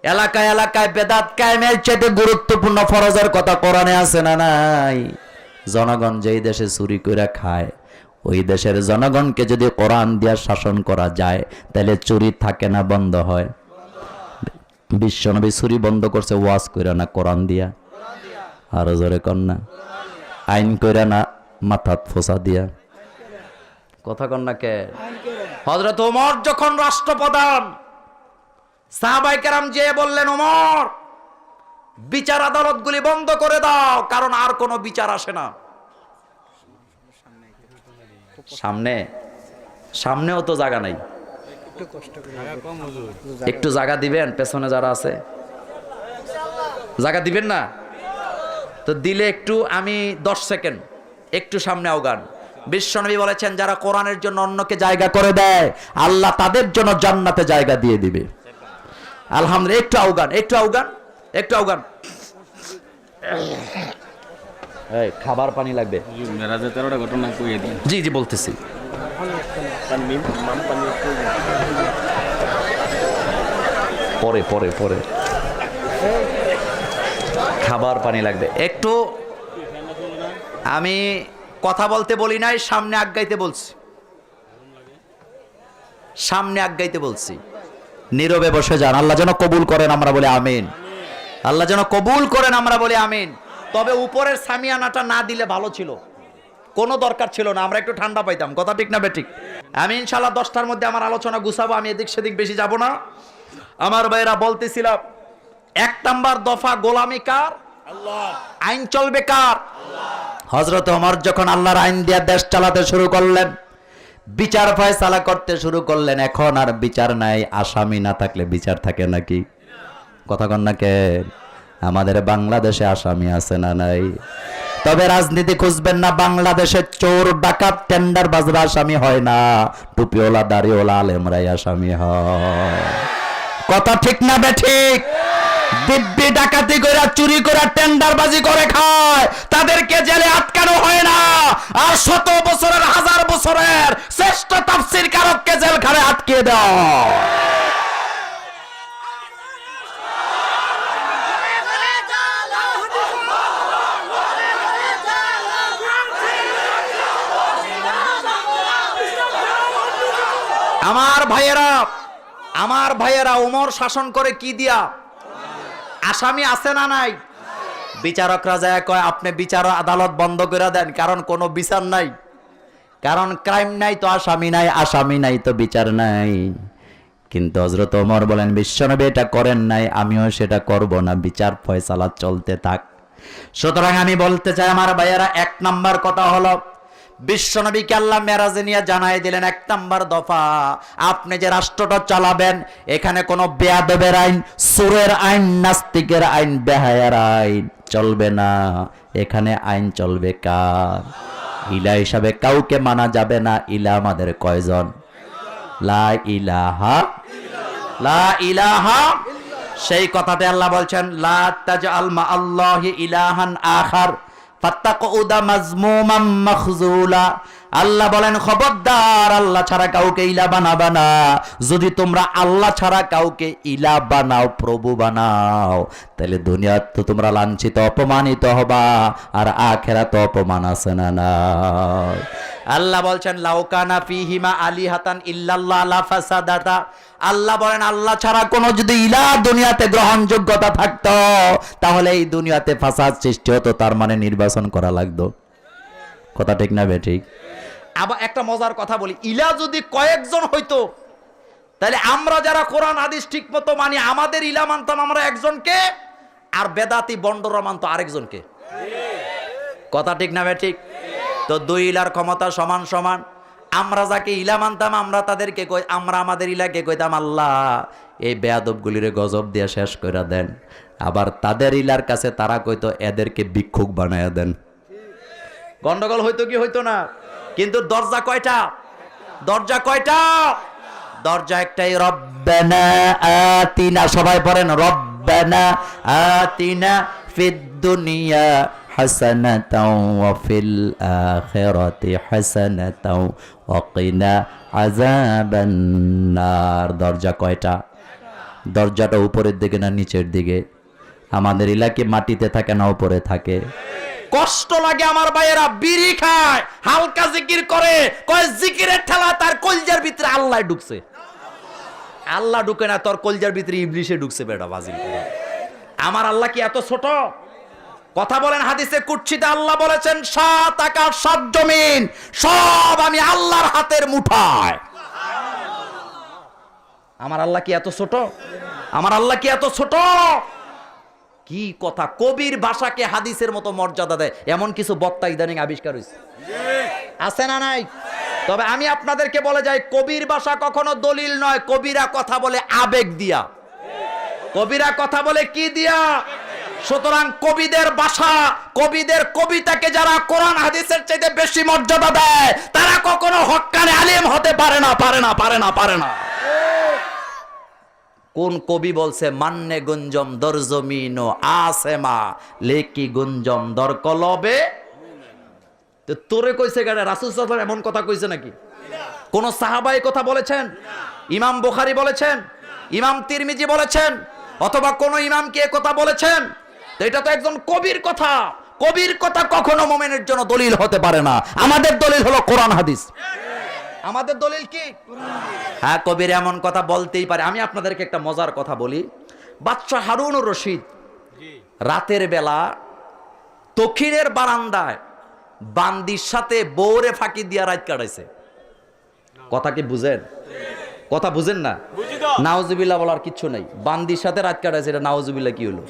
এলাকায় এলাকায় বেদাত কায়েমের চাইতে গুরুত্বপূর্ণ ফরজের কথা কোরআনে আছে না নাই? জনগণ যেই দেশে চুরি করে খায়, ওই দেশের জনগণকে যদি কোরআন দিয়া শাসন করা যায়, তাহলে চুরি থাকে না, বন্ধ হয়? বিশ্বনবী চুরি বন্ধ করছে ওয়াজ কইরা না, কোরআন দিয়া? আরো জোরে কন্যা, আইন কইরা না, মাথাত ফোসা দিয়া? কথা কন্যা কে? হযরত ওমর যখন রাষ্ট্রপ্রধান, সাহাবায়ে কেরাম যে বললেন, ওমর বিচার আদালতগুলি বন্ধ করে দাও, কারণ আর কোনো বিচার আসে না। সামনে সামনেও তো জায়গা নাই, একটু জায়গা দিবেন? পেছনে যারা আছে জায়গা দিবেন না তো? দিলে একটু, আমি 10 সেকেন্ড একটু সামনে আওগান। বিশ্বনবী বলেছেন, যারা কোরআনের জন্য অন্যকে জায়গা করে দেয়, আল্লাহ তাদের জন্য জান্নাতে জায়গা দিয়ে দিবে। আলহামদুলিল্লাহ, একটু আওগান, একটু আওগান, একটু আওগান। এই খাবার পানি লাগবে। ঘটনা কইয়ে দিন। জি জি বলতেছি। পরে পরে পরে খাবার পানি লাগবে একটু। আমি কথা বলতে বলি নাই, সামনে আগাইতে বলছি, সামনে আগাইতে বলছি। নীরবে বসে যান, আল্লাহ যেন কবুল করেন, আমরা বলি আমিন। আল্লাহ যেন কবুল করেন, আমরা বলি আমিন। তবে উপরের সামিয়ানাটা না দিলে ভালো ছিল, কোনো দরকার ছিল না, আমরা একটু ঠান্ডা পাইতাম। কথা ঠিক না বেঠিক? আমি ইনশাল্লাহ 10টার মধ্যে আমার আলোচনা গুছাবো, আমি এদিক সেদিক বেশি যাব না। আমার ভাইরা বলতেছিলাম, 1 নাম্বার দফা, গোলামি কার? আইন চলবে কার? হযরত ওমর যখন আল্লাহর আইন দিয়ে দেশ চালাতে শুরু করলেন, বিচার ফয়সালা করতে শুরু করলেন, এখন আর বিচার নাই। আসামি না থাকলে বিচার থাকে নাকি? কথা কন না কে? আমাদের বাংলাদেশে আসামি আছে না নাই? তবে রাজনীতি খুঁজবেন না, বাংলাদেশে চোর ডাকাত টেন্ডার বাজরা আসামি হয় না, টুপিওয়ালা দাড়িওয়ালা আলেমরাই আসামি হয়। কথা ঠিক না বেঠিক? দিব্যি ডাকাতি করে, চুরি করে, টেন্ডারবাজি করে খায়, তাদেরকে জেলে আটকানো হয় না। আর 100 বছরের, 1000 বছরের শ্রেষ্ঠ তাফসীর কারককে জেলখানে আটকিয়ে দাও। আমার ভাইয়েরা ওমর শাসন করে কি দিয়া? আসামি আছে না নাই? বিচারকরা যায় কয়, আপনি বিচার আদালত বন্ধ করে দেন, কারণ কোনো বিচার নাই, কারণ ক্রাইম নাই তো আসামি নাই, আসামি নাই তো বিচার নাই। কিন্তু হযরত ওমর বলেন, বিশ্বনবী এটা করেন নাই, আমিও সেটা করব না, বিচার ফয়সালা চলতে থাক। সুতরাং আমি বলতে চাই আমার ভাইয়েরা, 1 নাম্বার কথা হলো, বিশ্বনবীকে আল্লাহ মেরাজে নিয়ে জানাই দিলেন 1 নাম্বার দফা, আপনি যে রাষ্ট্রটা চালাবেন, এখানে কোনো বেয়াদবের আইন, সুরের আইন, নাস্তিকের আইন, বেহায়ার আইন চলবে না। এখানে আইন চলবে কার? ইলা হিসাবে কাউকে মানা যাবে না। ইলা আমাদের কয়জন? লা ইলাহা, লা ইলাহা। সেই কথাতে আল্লাহ বলছেন, লা তাজআল মা আল্লাহি ইলাহান আখার ফাত্তাকুদা মাজমুমান মাখজুলা। আল্লাহ বলেন, খবরদার আল্লাহ ছাড়া কাউকে ইলা বানাবা না। যদি তোমরা আল্লাহ ছাড়া কাউকে ইলা বানাও, প্রভু বানাও, তাহলে দুনিয়াত তো তোমরা লাঞ্ছিত, অপমানিত হবা, আর আখিরাতে অপমান আছে না না? আল্লাহ বলছেন, লাউকানা ফিহিমা আলিহাতান ইল্লাল্লাহ লাফাসাদাতা। আল্লাহ বলেন, আল্লাহ ছাড়া কোনো যদি ইলাহ দুনিয়াতে গ্রহণযোগ্যতা থাকতো, তাহলে এই দুনিয়াতে ফাসাদ সৃষ্টি হতো, তার মানে নির্বাচন করা লাগতো। কথা ঠিক না বেঠিক? আবার একটা মজার কথা বলি, ইলাহ যদি কয়েকজন হইতো, তাহলে আমরা যারা কোরআন হাদিস ঠিক মতো মানি, আমাদের ইলাহ মানতাম আমরা একজনকে, আর বেদাতি বন্ডরা মানতো আরেকজনকে। কথা ঠিক না বেঠিক? তো 2 ইলার ক্ষমতা সমান সমান। আমরা যাকে ইলা মানতাম, আমরা তাদেরকে কই, আমরা আমাদের ইলাকে কইতাম, আল্লাহ এই বেয়াদবগুলিরে গজব দিয়ে শেষ করে দেন। আবার তাদের ইলার কাছে তারা কইতো, এদেরকে ভিক্ষুক বানায়া দেন। গন্ডগোল হইতো কি হইতো না? কিন্তু দরজা কয়টা? দরজা কয়টা? দরজা একটাই, রব্বানা আতিনা। সবাই পড়েন, রব্বানা আতিনা ফিদ দুনিয়া হাসানাতাও ওয়া ফিল আখিরাতি হাসানাতাও ওয়া কিনা আযাবান নার। দরজা কয়টা? দরজাটা উপরের দিকে না নিচের দিকে? আমাদের এলাকায় মাটিতে থাকে না উপরে থাকে? কষ্ট লাগে আমার ভাইয়েরা, বিড়ি খায়, হালকা জিকির করে, কয় জিকিরের ঠেলা তার কলজার ভিতরে আল্লাহ ঢুকছে। আল্লাহ ঢুকে না, তোর কলজার ভিতরে ইবলিশে ঢুকছে। বেটা বাজিল। আমার আল্লাহ কি এত ছোট? কথা বলেন, হাদিসে কুদসিতে আল্লাহ বলেছেন, 7 আকাশ 7 জমিন সব আমি আল্লাহর হাতের মুঠায়। আমার আল্লাহ কি এত ছোট? আমার আল্লাহ কি এত ছোট? কি কথা! কবির ভাষাকে হাদিসের মতো মর্যাদা দেয়, এমন কিছু বক্তা ইদানিং আবিষ্কার হয়েছে, আছে না নাই? তবে আমি আপনাদেরকে বলে যাই, কবির ভাষা কখনো দলিল নয়। কবিরা কথা বলে আবেগ দিয়া। কবিরা কথা বলে কি দিয়া? সুতরাং কবিদের ভাষা, কবিদের কবিতাকে যারা কোরআন হাদিসের চাইতে বেশি মর্যাদা দেয়, তারা কখনো হক্কানে আলেম হতে পারে না, পারে না, পারে না, পারে না। কোন কবি বলছে, মান্নে গুঞ্জম দরজমিনো আসেমা লেকি গুঞ্জম দর কলবে? তো তোরে কইছে গাড়ে? রাসূল সাল্লাল্লাহু আলাইহি ওয়াসাল্লাম এমন কথা কইছে নাকি? কোন সাহাবাই কথা বলেছেন? ইমাম বুখারী বলেছেন? ইমাম তিরমিজি বলেছেন? অথবা কোন ইমাম কি কথা বলেছেন? তো এটা তো একজন কবির কথা। কবির কথা কখনো মুমিনের জন্য দলিল হতে পারে না। আমাদের দলিল হলো কোরআন হাদিস। আমাদের দলিল কি? হ্যাঁ, কবির এমন কথা বলতেই পারে। আমি আপনাদেরকে একটা মজার কথা বলি। বাদশাহ হারুনুর রশিদ রাতের বেলা দক্ষিণের বারান্দায় বান্দির সাথে বউরে ফাঁকি দিয়া রাত কাটাইছে। কথা কি বুঝেন? কথা বুঝেন না? নাউজুবিল্লাহ বলার কিচ্ছু নাই। বান্দির সাথে রাত কাটাইছে, এটা নাউজুবিল্লাহ কি হলো?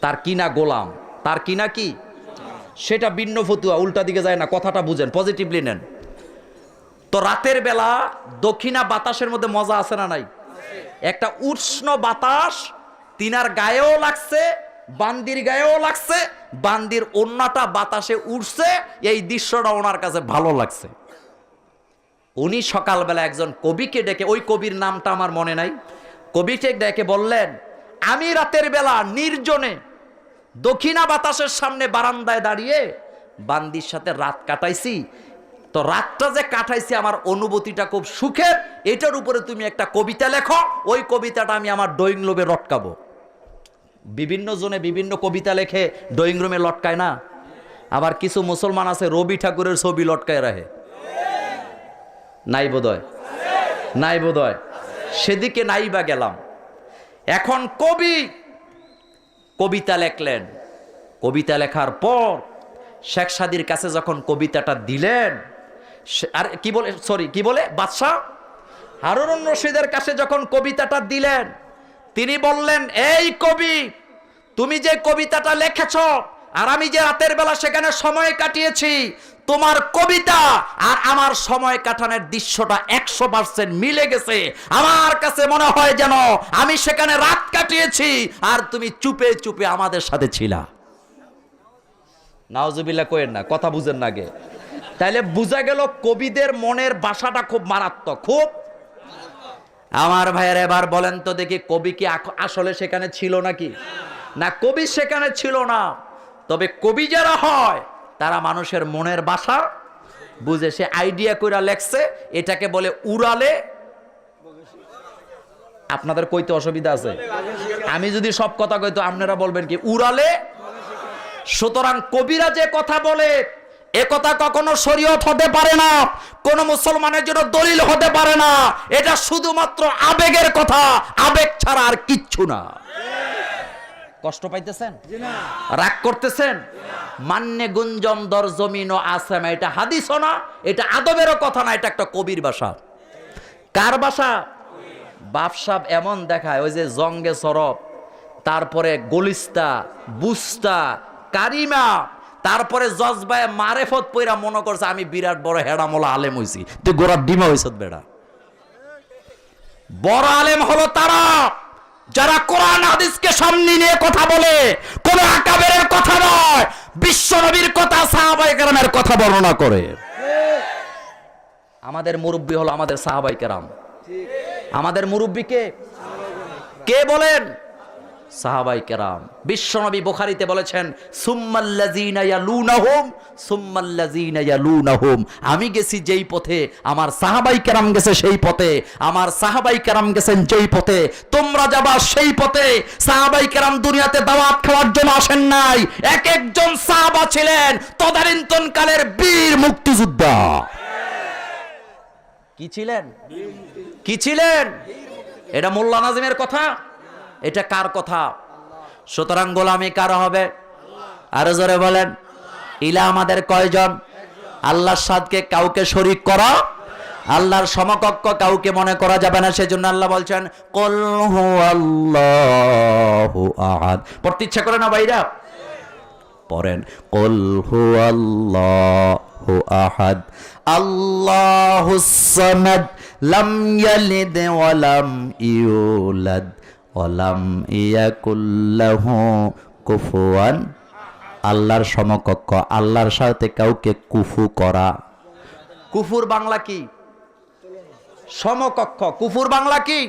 তার কিনা গোলাম, তার কিনা কি, সেটা ভিন্ন ফতুয়া, উল্টা দিকে যায় না। কথাটা বুঝেন, পজিটিভলি নেন। তো রাতের বেলা দক্ষিণা বাতাসের মধ্যে মজা আছে না নাই? একটা উষ্ণ বাতাস তিনার গায়েও লাগছে, বান্দির গায়েও লাগছে, বান্দির ওন্নাটা বাতাসে উঠছে। এই দৃশ্যটা ওনার কাছে ভালো লাগছে। উনি সকালবেলা একজন কবিকে ডেকে, ওই কবির নামটা আমার মনে নাই, কবিকে ডেকে বললেন, আমি রাতের বেলা নির্জনে দক্ষিণা বাতাসের সামনে বারান্দায় দাঁড়িয়ে বান্দির সাথে রাত কাটাইছি। তো রাতটা যে কাটাইছি আমার অনুভূতিটা খুব সুখের। এটার উপরে তুমি একটা কবিতা লেখো, ওই কবিতাটা আমি আমার ড্রয়িং রুমে লটকাবো। বিভিন্ন জনে বিভিন্ন কবিতা লেখে ড্রয়িং রুমে লটকায় না? আবার কিছু মুসলমান আছে রবি ঠাকুরের ছবি লটকায় রাখে। নাই বোধহয়, নাই বোধহয়, সেদিকে নাই বা গেলাম। এখন কবি কবিতা লেখলেন। কবিতা লেখার পর শেখ সাদির কাছে যখন কবিতাটা দিলেন, আর কি বলে, সরি কি বলে, বাদশাহ হারুনুর রশিদের কাছে যখন কবিতাটা দিলেন, তিনি বললেন, এই কবি, তুমি যে কবিতাটা লিখেছ আর আমি যে রাতের বেলা সেখানে সময় কাটিয়েছি, তোমার কবিতা আর আমার সময় কাটানোর দৃশ্যটা 100% মিলে গেছে। আমার কাছে মনে হয় যেন আমি সেখানে রাত কাটিয়েছি আর তুমি চুপে চুপে আমাদের সাথে ছিলা। নাউজুবিল্লাহ কইেন না, কথা বুঝেন না গে। তাইলে বোঝা গেল কবিদের মনের ভাষাটা খুব মারাত্মক, খুব। আমার ভাইয়ের এবার বলেন তো দেখি, কবি কি আসলে সেখানে ছিল নাকি? না, কবি সেখানে ছিল না। তবে কবি যারা হয় তারা মানুষের মনের ভাষা বুঝে। সে আইডিয়া কইরা লেখছে, এটাকে বলে উড়ালে। আপনাদের কইতে অসুবিধা আছে? আমি যদি সব কথা কইতো আপনারা বলবেন কি উড়ালে। সুতরাং কবিরা যে কথা বলে এ কথা কখনো শরীয়ত হতে পারে না, কোন মুসলমানের জন্য দলিল হতে পারে না। এটা শুধুমাত্র আবেগের কথা, আবেগ ছাড়া আর কিচ্ছু না। কষ্ট পাইতেছেন? রাগ করতেছেন? মান্যে গুঞ্জম দর জমিন ও আসামে, এটা হাদিসও না, এটা আদবেরও কথা না, এটা একটা কবির ভাষা। কার ভাষা? বাপসাব এমন দেখায়, ওই যে জঙ্গে সরব, তারপরে গলিস্তা, বুস্তা, কারিমা, তারপরে জজবায় মারেফত পইরা মনে করছে আমি বিরাট বড় হেডামোলা আলেম হইছি। তুই গোড়ার ডিমা হইছ বেড়া। বড় আলেম হলো তারা যারা কোরআন হাদিসকে সামনে নিয়ে কথা বলে, কোন আকাবেরের কথা নয়, বিশ্ব নবীর কথা, সাহাবায়ে কেরামের কথা বর্ণনা করে। আমাদের মুরব্বী হলো আমাদের সাহাবায়ে কেরাম। আমাদের মুরব্বী কে বলেন? সাহাবায়ে কেরাম। বিশ্বনবী বুখারীতে বলেছেন, সুম্মাল্লাযীনা ইয়ালুনাহুম সুম্মাল্লাযীনা ইয়ালুনাহুম। আমি গেছি যেই পথে, আমার সাহাবায়ে কেরাম গেছে সেই পথে, আমার সাহাবায়ে কেরাম গেছেন যেই পথে, তোমরা যাবা সেই পথে। সাহাবায়ে কেরাম দুনিয়াতে দাওয়াত খাওয়ার জন্য আসেন নাই। এক একজন সাহাবা ছিলেন তদানীন্তন কালের বীর মুক্তিযোদ্ধা। কি ছিলেন? কি ছিলেন? এটা মোল্লা নাজিমের কথা? এটা কার কথা? সুতরাং গোলামি কার হবে? আরো জোরে বলেন। ইলা আমাদের কয়জন? আল্লাহর সাথে কাউকে শরীক করা, আল্লাহর সমকক্ষ কাউকে মনে করা যাবে না। সেজন্য আল্লাহ বলছেন, কুল হুয়াল্লাহু আহাদ। পড়তে ইচ্ছা করে না ভাইরা? পড়েন, কুল হুয়াল্লাহু আহাদ আল্লাহুস সামাদ লাম ইয়ালিদ ওয়া লাম ইউলাদ ওয়ালাম ইয়াকুল্লাহু কুফুয়ান। আল্লাহর সমকক্ষ, আল্লাহর সাথে কাউকে কুফু করা। কুফুর বাংলা কি? সমকক্ষ। কুফুর বাংলা কি?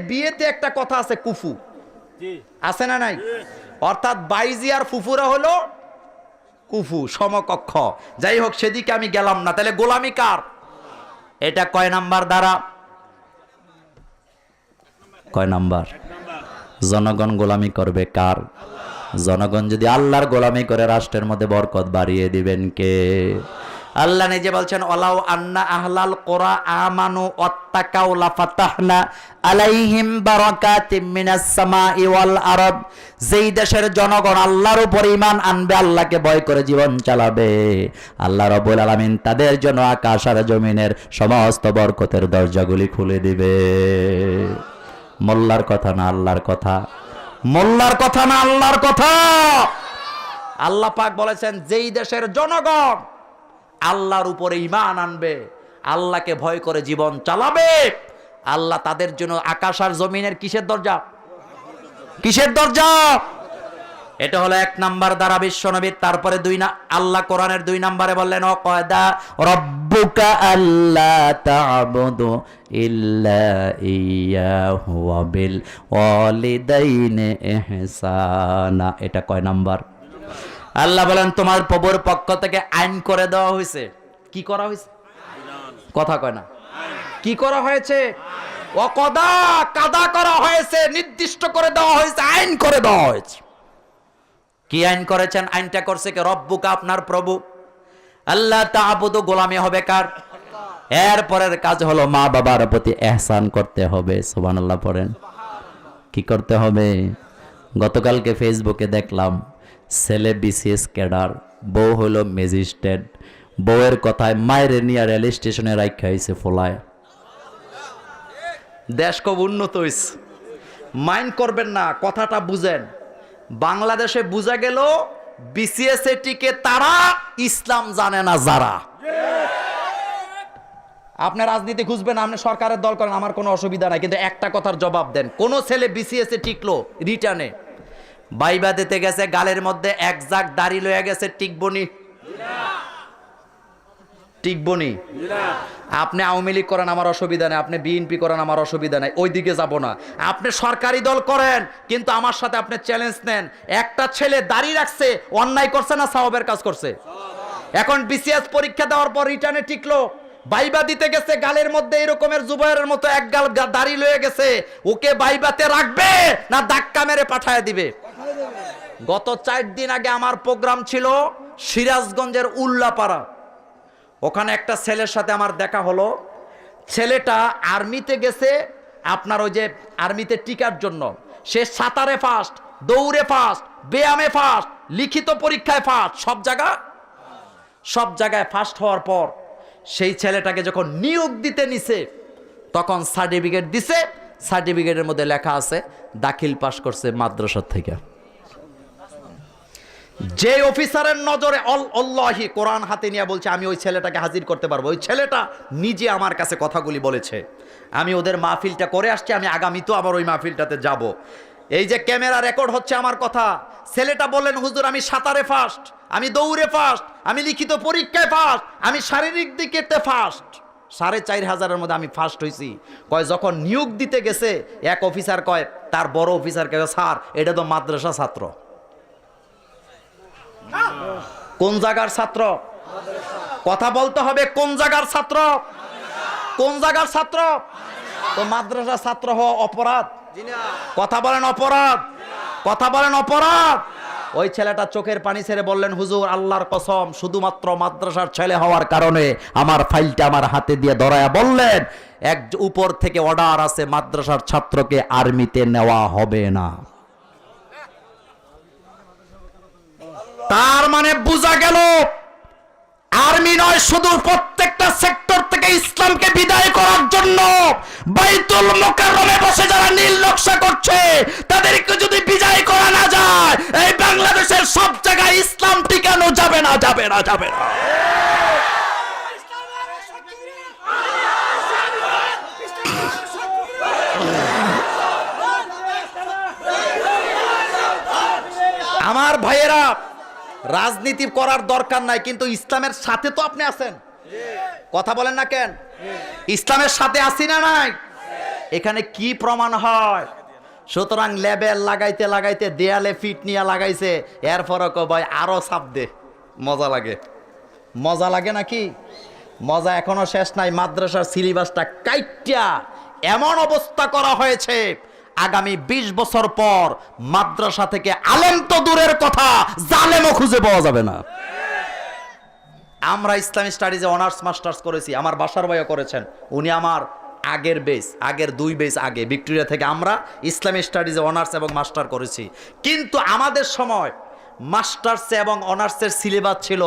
বিয়েতে একটা কথা আছে, কুফু আছে না নাই? অর্থাৎ বাইজি আর ফুফুরা হলো কুফু, সমকক্ষ। যাই হোক, সেদিকে আমি গেলাম না। তাহলে গোলামি কার? এটা কয় নাম্বার দ্বারা? কয় নাম্বার? জনগণ গোলামি করবে কার? জনগণ যদি আল্লাহর গোলামি করে রাষ্ট্রের মধ্যে বরকত বাড়িয়ে দিবেন কে? আল্লাহ নিজে বলছেন ওয়ালাউ আন্না আহলাল কুরা আমানু ওয়াত্তাকাউ লাফাতাহনা আলাইহিম বারাকাতিম মিনাস সামাই ওয়াল আরদ। যেই দেশের জনগণ আল্লাহর উপর ঈমান আনবে, আল্লাহকে ভয় করে জীবন চালাবে, আল্লাহ রাব্বুল আলামিন তাদের জন্য আকাশ আর জমিনের সমস্ত বরকতের দরজাগুলি খুলে দিবে। মোল্লার কথা না আল্লাহর কথা, মোল্লার কথা না আল্লাহর কথা। আল্লাহ পাক বলেছেন যেই দেশের জনগণ আল্লাহর উপরে ঈমান আনবে, আল্লাহকে ভয় করে জীবন চালাবে, আল্লাহ তাদের জন্য আকাশ আর জমিনের কিসের দরজা? কিসের দরজা? এটা হলো 1 নাম্বার দ্বারা বিশ্বনবীর। তারপরে আল্লাহ কোরআনের 2 নম্বরে বললেন ওয়াকাদা রাব্বুকা আল্লা তা'বুদু ইল্লা ইয়্যাহু ওয়া বিল ওয়ালিদাইনি ইহসানা। এটা কয় নাম্বার? আল্লাহ বলেন তোমার প্রভুর পক্ষ থেকে আইন করে দেওয়া হয়েছে। কি করা হয়েছে? কথা কয় না। কি করা হয়েছে? ওয়াকাদা, কাদা করা হয়েছে, নির্দিষ্ট করে দেওয়া হয়েছে, আইন করে দেওয়া হয়েছে। কি আইন করেছেন? আইনটা করছে কে? রব্বুকা, আপনার প্রভু। আল্লাহ তা'বুদু, গোলামি হবে কার? এরপরের কাজ হলো মা বাবার প্রতি ইহসান করতে হবে। সুবহানাল্লাহ পড়েন। কি করতে হবে? গতকালকে ফেসবুকে দেখলাম ছেলে বিসিএস ক্যাডার, বউ হলো ম্যাজিস্ট্রেট। বউয়ের কথায় মায়ের নিয়ে রেল স্টেশনে রাখা হয়েছে ফলায়। দেশ খুব উন্নত হয়েছে, মাইন্ড করবেন না, কথাটা বুঝেন। বাংলাদেশে বুঝা গেল বিসিএস টিকে তারা, ইসলাম জানে না যারা। আপনি রাজনীতি খুঁজবেন, আপনি সরকারের দল করেন, আমার কোনো অসুবিধা নাই, কিন্তু একটা কথার জবাব দেন। কোন ছেলে বিসিএস টিকলো রিটার্নে, বাইবা দিতে গেছে, গালের মধ্যে এক জাগ দাড়ি লয়ে গেছে, টিকবনি? টিকবনি? আপনি আওয়ামী লীগ করেন, আমার অসুবিধা নেই, আপনি বিএনপি করেন, আমার অসুবিধা নেই, ওই দিকে যাব না। আপনি সরকারি দল করেন, কিন্তু আমার সাথে আপনি চ্যালেঞ্জ নেন। একটা ছেলে দাড়ি রাখছে, অন্যায় করছে না সওয়াবের কাজ করছে? এখন বিসিএস পরীক্ষা দেওয়ার পর রিটার্নে টিকলো, বাইবা দিতে গেছে, গালের মধ্যে এরকমের জুবাইরের মতো এক গাল দাড়ি লয়ে গেছে, ওকে বাইবাতে রাখবে না ধাক্কা মেরে পাঠায় দিবে? গত 4 দিন আগে আমার প্রোগ্রাম ছিল সিরাজগঞ্জের উল্লাপাড়া। ওখানে একটা ছেলের সাথে আমার দেখা হলো। ছেলেটা আর্মিতে গেছে, আপনার ওই যে আর্মিতে টিকার জন্য। সে সাঁতারে ফার্স্ট, দৌড়ে ফার্স্ট, ব্যায়ামে ফার্স্ট, লিখিত পরীক্ষায় ফার্স্ট, সব জায়গায় ফার্স্ট হওয়ার পর সেই ছেলেটাকে যখন নিয়োগ দিতে নিছে, তখন সার্টিফিকেট দিছে। সার্টিফিকেটের মধ্যে লেখা আছে দাখিল পাস করছে মাদ্রাসা থেকে। যে অফিসারের নজরে আল্লাহি, কোরআন হাতে নিয়ে বলছে আমি ওই ছেলেটাকে হাজির করতে পারবো। ওই ছেলেটা নিজে আমার কাছে কথাগুলি বলেছে। আমি ওদের মাহফিলটা করে আসছি, আমি আগামীতেও আবার ওই মাহফিলটাতে যাব। এই যে ক্যামেরা রেকর্ড হচ্ছে আমার কথা। ছেলেটা বললেন হুজুর আমি সাঁতারে ফার্স্ট, আমি দৌড়ে ফার্স্ট, আমি লিখিত পরীক্ষায় ফার্স্ট, আমি শারীরিক দিকেতে ফার্স্ট। 4500-এর মধ্যে আমি ফার্স্ট হয়েছি। কয় যখন নিয়োগ দিতে গেছে, এক অফিসার কয় তার বড় অফিসারকে, স্যার এটা তো মাদ্রাসা ছাত্র। কোন জায়গার ছাত্র? কথা বলতে হবে, কোন জায়গার ছাত্র? কোন জায়গার ছাত্র? তো মাদ্রাসা ছাত্র হওয়া অপরাধ? কথা বলেন অপরাধ? কথা বলেন অপরাধ? ওই ছেলেটা চোখের পানি ছেড়ে বললেন হুজুর আল্লাহর কসম, শুধুমাত্র মাদ্রাসার ছেলে হওয়ার কারণে আমার ফাইলটা আমার হাতে দিয়ে ধরায়া বললেন এক উপর থেকে অর্ডার আছে, মাদ্রাসার ছাত্রকে আর্মিতে নেওয়া হবে না। তার মানে বোঝা গেল আর্মি নয়, শুধু প্রত্যেকটা সেক্টর থেকে ইসলামকে বিদায় করার জন্য বাইতুল মুকাররমে বসে যারা নীল নকশা করছে, তাদেরকে যদি বিদায় করা না যায়, এই বাংলাদেশের সব জায়গায় ইসলাম টিকানো যাবে না, যাবে না, যাবে না। আমার ভাইয়েরা, রাজনীতি করার দরকার নাই, কিন্তু ইসলামের সাথে তো আপনি আছেন। কথা বলেন না কেন? ইসলামের সাথে আছি না নাই? এখানে কি প্রমাণ হয়? সুতরাং লেবেল লাগাইতে লাগাইতে দেয়ালে ফিট নিয়ে লাগাইছে, এরপরও ভাই আরো চাপ দে, মজা লাগে। মজা লাগে নাকি? মজা এখনো শেষ নাই। মাদ্রাসার সিলেবাসটা কাইট্টা এমন অবস্থা করা হয়েছে, আগামী 20 বছর পর মাদ্রাসা থেকে আলেম তো দূরের কথা, জালেমও খুঁজে পাওয়া যাবে না। আমরা ইসলামী স্টাডিজে অনার্স মাস্টার্স করেছি, আমার বাসার ভাইও করেছেন, উনি আমার আগের 2 বেস আগে ভিক্টোরিয়া থেকে আমরা ইসলামী স্টাডিজে অনার্স এবং মাস্টার করেছি। কিন্তু আমাদের সময় মাস্টার্স এবং অনার্সের সিলেবাস ছিল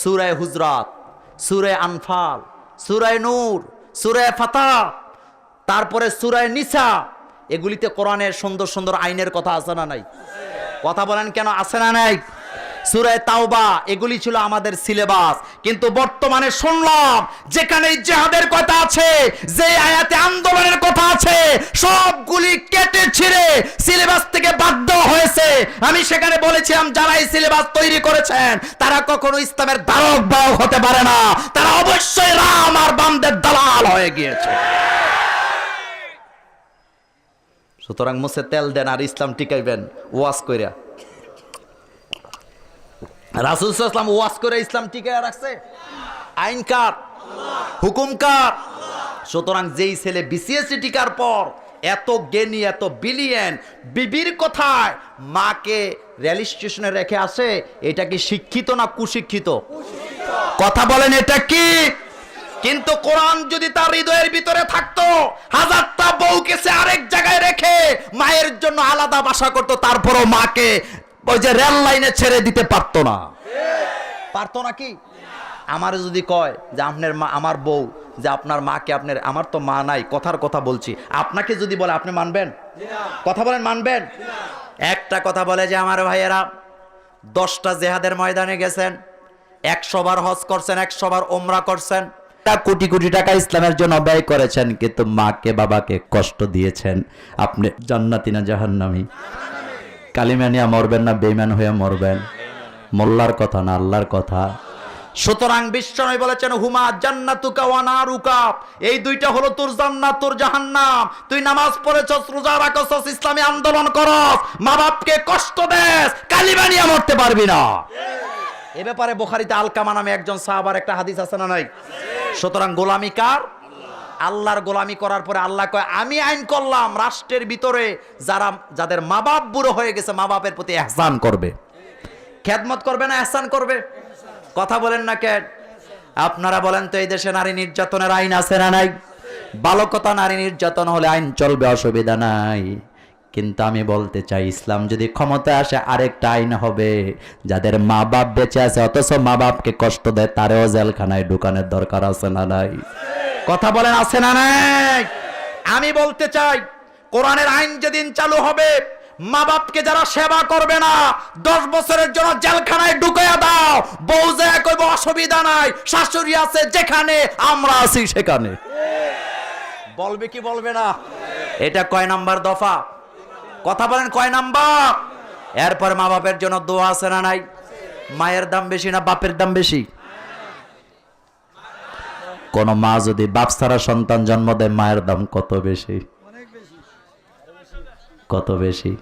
সূরা হুজরাত, সূরা আনফাল, সূরা নূর, সূরা ফাতহ, তারপরে সূরা নিসা। এগুলিতে কোরআনের সুন্দর সুন্দর আইনের কথা আছে না নাই? কথা বলেন কেন, আছে না নাই? সূরা তাওবা, এগুলি ছিল আমাদের সিলেবাস। কিন্তু বর্তমানে শুনলাম যেখানে জিহাদের কথা আছে, যে আয়াতে আন্দোলনের কথা আছে, সবগুলি কেটে ছিঁড়ে সিলেবাস থেকে বাদ দেওয়া হয়েছে। আমি সেখানে বলেছিলাম যারা এই সিলেবাস তৈরি করেছেন তারা কখনো ইসলামের ধারক বাহক হতে পারে না, তারা অবশ্যই রাম আর বামদের দালাল হয়ে গিয়েছে। সুতরাং মুছে তেল দেন আর ইসলাম টিকাইবেন ওয়াজ কইরা। রাসূল সাল্লাল্লাহু আলাইহি ওয়াসাল্লাম ওয়াজ করে ইসলাম টিকায় রাখছে। আইন কার? হুকুম কার? সুতরাং যেই ছেলে বিসিএসসি টিকার পর এত জ্ঞানী, এত বিলিয়ন, বিবির কথায় মাকে রেল স্টেশনে রেখে আসে, এটা কি শিক্ষিত না কুশিক্ষিত? কথা বলেন এটা কি? কিন্তু কোরআন যদি তার হৃদয়ের ভিতরে থাকতো, হাজারটা বউকে সে আরেক জায়গায় রেখে মায়ের জন্য আলাদা বাসা করতো, তারপরও মাকে ওই যে রেল লাইনে ছেড়ে দিতে পারতো না। পারতো নাকি? আমার যদি কয় যে আপনার মা, আমার বউ, যে আপনার মাকে আপনার, আমার তো মা নাই, কথার কথা বলছি, আপনাকে যদি বলে আপনি মানবেন? কথা বলেন, মানবেন? একটা কথা বলে যে আমার ভাইয়েরা 10টা জেহাদের ময়দানে গেছেন, 100 বার হজ করছেন, 100 বার ওমরা করছেন, কোটি কোটি টাকা ইসলামের জন্য ব্যয় করেছেন, কিন্তু মাকে বাবাকে কষ্ট দিয়েছেন, আপনি জান্নাতি না জাহান্নামী? কালিমা নিয়ে মরবেন না বেঈমান হয়ে মরবেন? মোল্লার কথা না আল্লাহর কথা। সুতরাং বিশ্বনবী বলেছেন হুমা জান্নাতুকা ওয়া নারুকা, এই দুইটা হলো তোর জান্নাত তোর জাহান্নাম। তুই নামাজ পড়েছস, রোজা রাখছস, ইসলামী আন্দোলন করস, মা বাপকে কষ্ট দেস, কালিমা নিয়ে মরতে পারবি না। এ ব্যাপারে বুখারীতে আলকামা নামে একজন সাহাবার একটা হাদিস আছে না নাই? সুতরাং গোলামি কার? আল্লাহর গোলামি করার পরে আল্লাহ কয় আমি আইন করলাম রাষ্ট্রের ভিতরে যাদের মা বাপ বুড়ো হয়ে গেছে, মা বাপের প্রতি ইহসান করবে। খেদমত করবে না ইহসান করবে? কথা বলেন না কেন? আপনারা বলেন তো এই দেশে নারী নির্যাতনের আইন আছে না নাই? বালকতা নারী নির্যাতন হলে আইন চলবে, অসুবিধা নাই। কিন্তু আমি বলতে চাই ইসলাম যদি ক্ষমতায় আসে আরেকটা আইন হবে, যাদের মা বাপ বেঁচে আছে অথচ মা বাপকে কষ্ট দেয় তারেও জেলখানায় ঢুকানোর দরকার আছে না নাই? কথা বলেন আছে না নাই? আমি বলতে চাই কোরআনের আইন যেদিন চালু হবে, মা বাপকে যারা সেবা করবে না 10 বছরের জন্য জেলখানায় ঢুকাইয়া দাও, বউ যায় কইব অসুবিধা নাই, শাশুড়ি আছে যেখানে, আমরা আছি সেখানে। বলবে কি বলবে না? এটা কয় নাম্বার দফা? কথা বলেন কয় নাম্বার? এরপর মা বাপের জন্য দোয়া আছে না নাই? মায়ের দাম বেশি না বাপের দাম বেশি? কোন মা যদি বাপ ছাড়া সন্তান জন্ম দেয়, মায়ের দাম কত বেশি? কত বেশি?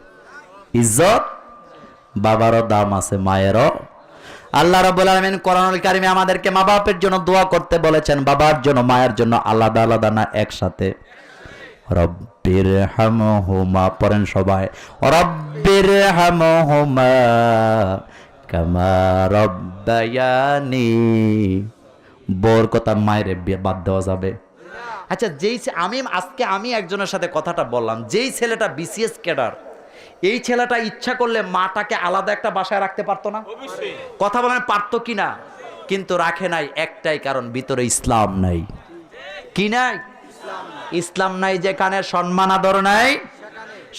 ইজ্জত বাবারও দাম আছে, মায়েরও। আল্লাহ রাব্বুল আলামিন কোরআনুল কারীমে আমাদেরকে মা বাপের জন্য দোয়া করতে বলেছেন, বাবার জন্য মায়ের জন্য আলাদা আলাদা না একসাথে। রব্বির হামহুমা পড়েন সবাই, রব্বির হামহুমা কামা রব্বায়ানি। বোর কথা মায়ের বাদ দেওয়া যাবে? আচ্ছা, আমি একজনের সাথে কথাটা বললাম, যেই ছেলেটা বিসিএস ক্যাডার, এই ছেলেটা ইচ্ছা করলে মাটাকে আলাদা একটা বাসায় রাখতে পারতো না? কথা বলেন পারতো কিনা? কিন্তু রাখে নাই, একটাই কারণ, ভিতরে ইসলাম নাই। কি নাই? ইসলাম নাই, যেখানে সম্মান আদর নাই।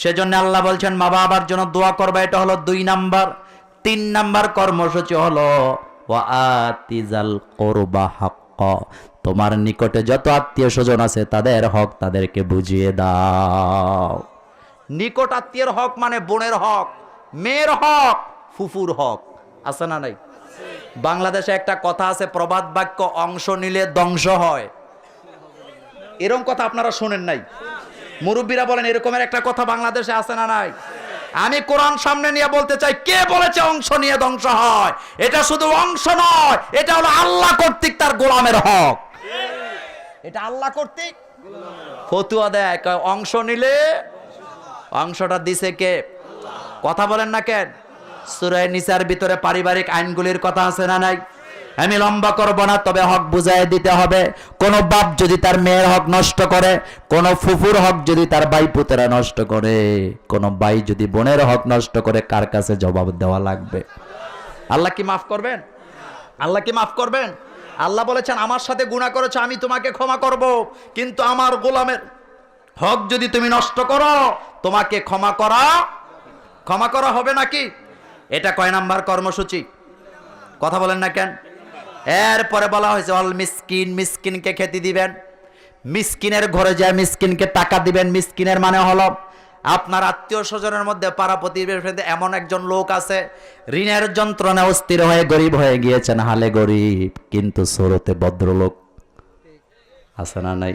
সেজন্য আল্লাহ বলছেন মা বাবার জন্য দোয়া করবা, এটা হলো 2 নাম্বার। 3 নাম্বার কর্মসূচি হলো ওয়া আতিজাল কুরবা হাক্ক, তোমার নিকটে যত আত্মীয় স্বজন আছে তাদের হক তাদেরকে বুঝিয়ে দাও। নিকট আত্মীয়ের হক মানে বোনের হক, মেয়ের হক, ফুফুর হক, আছে না নাই? বাংলাদেশে একটা কথা আছে, প্রবাদ বাক্য, অংশ নিলে ধ্বংস হয়। এরকম কথা আপনারা শোনেন নাই? মুরব্বীরা বলেন এরকমের একটা কথা বাংলাদেশে আছে না নাই? আমি কোরআন সামনে নিয়ে বলতে চাই, কে বলেছে অংশ নিয়ে ধ্বংস হয়? এটা শুধু অংশ নয়, এটা হলো আল্লাহ কর্তৃক তার গোলামের হক। এটা আল্লাহ কর্তৃক ফতুয়া দেয়, অংশ নিলে অংশটা দিছে কে? কথা বলেন না কেন? সূরা নিসার ভিতরে পারিবারিক আইনগুলির কথা আছে না নাই? আমি লম্বা করব না, তবে হক বুঝাই দিতে হবে। কোন বাপ যদি তার মেয়ের হক নষ্ট করে, কোন ফুফুর হক যদি তার ভাই পুতেরা নষ্ট করে, কোন ভাই যদি বোনের হক নষ্ট করে, কার কাছে জবাব দেওয়া লাগবে? আল্লাহ কি মাফ করবেন? আল্লাহ কি মাফ করবেন? আল্লাহ বলেছেন আমার সাথে গুনাহ করেছো, আমি তোমাকে ক্ষমা করব, কিন্তু আমার গোলামের হক যদি তুমি নষ্ট করো, তোমাকে ক্ষমা করা হবে নাকি? এটা কয় নাম্বার কর্মসূচি? কথা বলেন না কেন? এরপরে বলা হয়েছে অল মিসকিন, মিসকিনকে খেতে দিবেন, মিসকিনের ঘরে যায় মিসকিনকে টাকা দিবেন। মিসকিনের মানে হলো আপনার আত্মীয় স্বজনের মধ্যে, পাড়া প্রতিবেশীতে এমন একজন লোক আছে ঋণের যন্ত্রণা অস্থির হয়ে গরিব হয়ে গিয়েছেন, হালে গরিব কিন্তু সুরতে ভদ্রলোক আছে না নাই?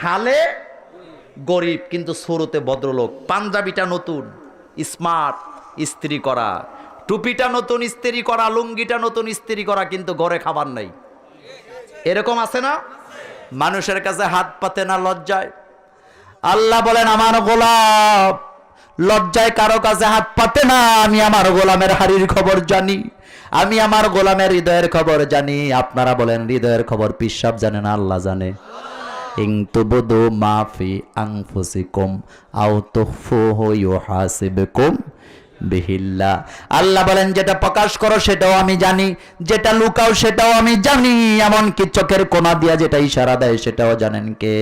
হালে গরিব কিন্তু সুরতে ভদ্রলোক। পাঞ্জাবিটা নতুন স্মার্ট ইস্ত্রি করা, টুপিটা নতুন ইস্ত্রি করা, লুঙ্গিটা নতুন ইস্ত্রি করা, কিন্তু ঘরে খাবার নাই। এরকম আছে না? মানুষের কাছে হাত পাতে না লজ্জায়। আল্লাহ বলেন আমার গোলাম লজ্জায় কারো কাছে হাত পাতে না। আমি আমার গোলামের হাড়ির খবর জানি, আমি আমার গোলামের হৃদয়ের খবর জানি। আপনারা বলেন হৃদয়ের খবর পিসাব জানে না, আল্লাহ জানে। ইন তুবদু মা ফি আনফুসিকুম আও তুখফুহু ইউহাসিবকুম বিহিল্লাহ। আল্লাহ বলেন যেটা প্রকাশ করো সেটাও আমি জানি, যেটা লুকাও সেটাও আমি জানি, এমনকি চোখের কোণা দিয়া যেটা ইশারা দেয় সেটাও জানেন কে?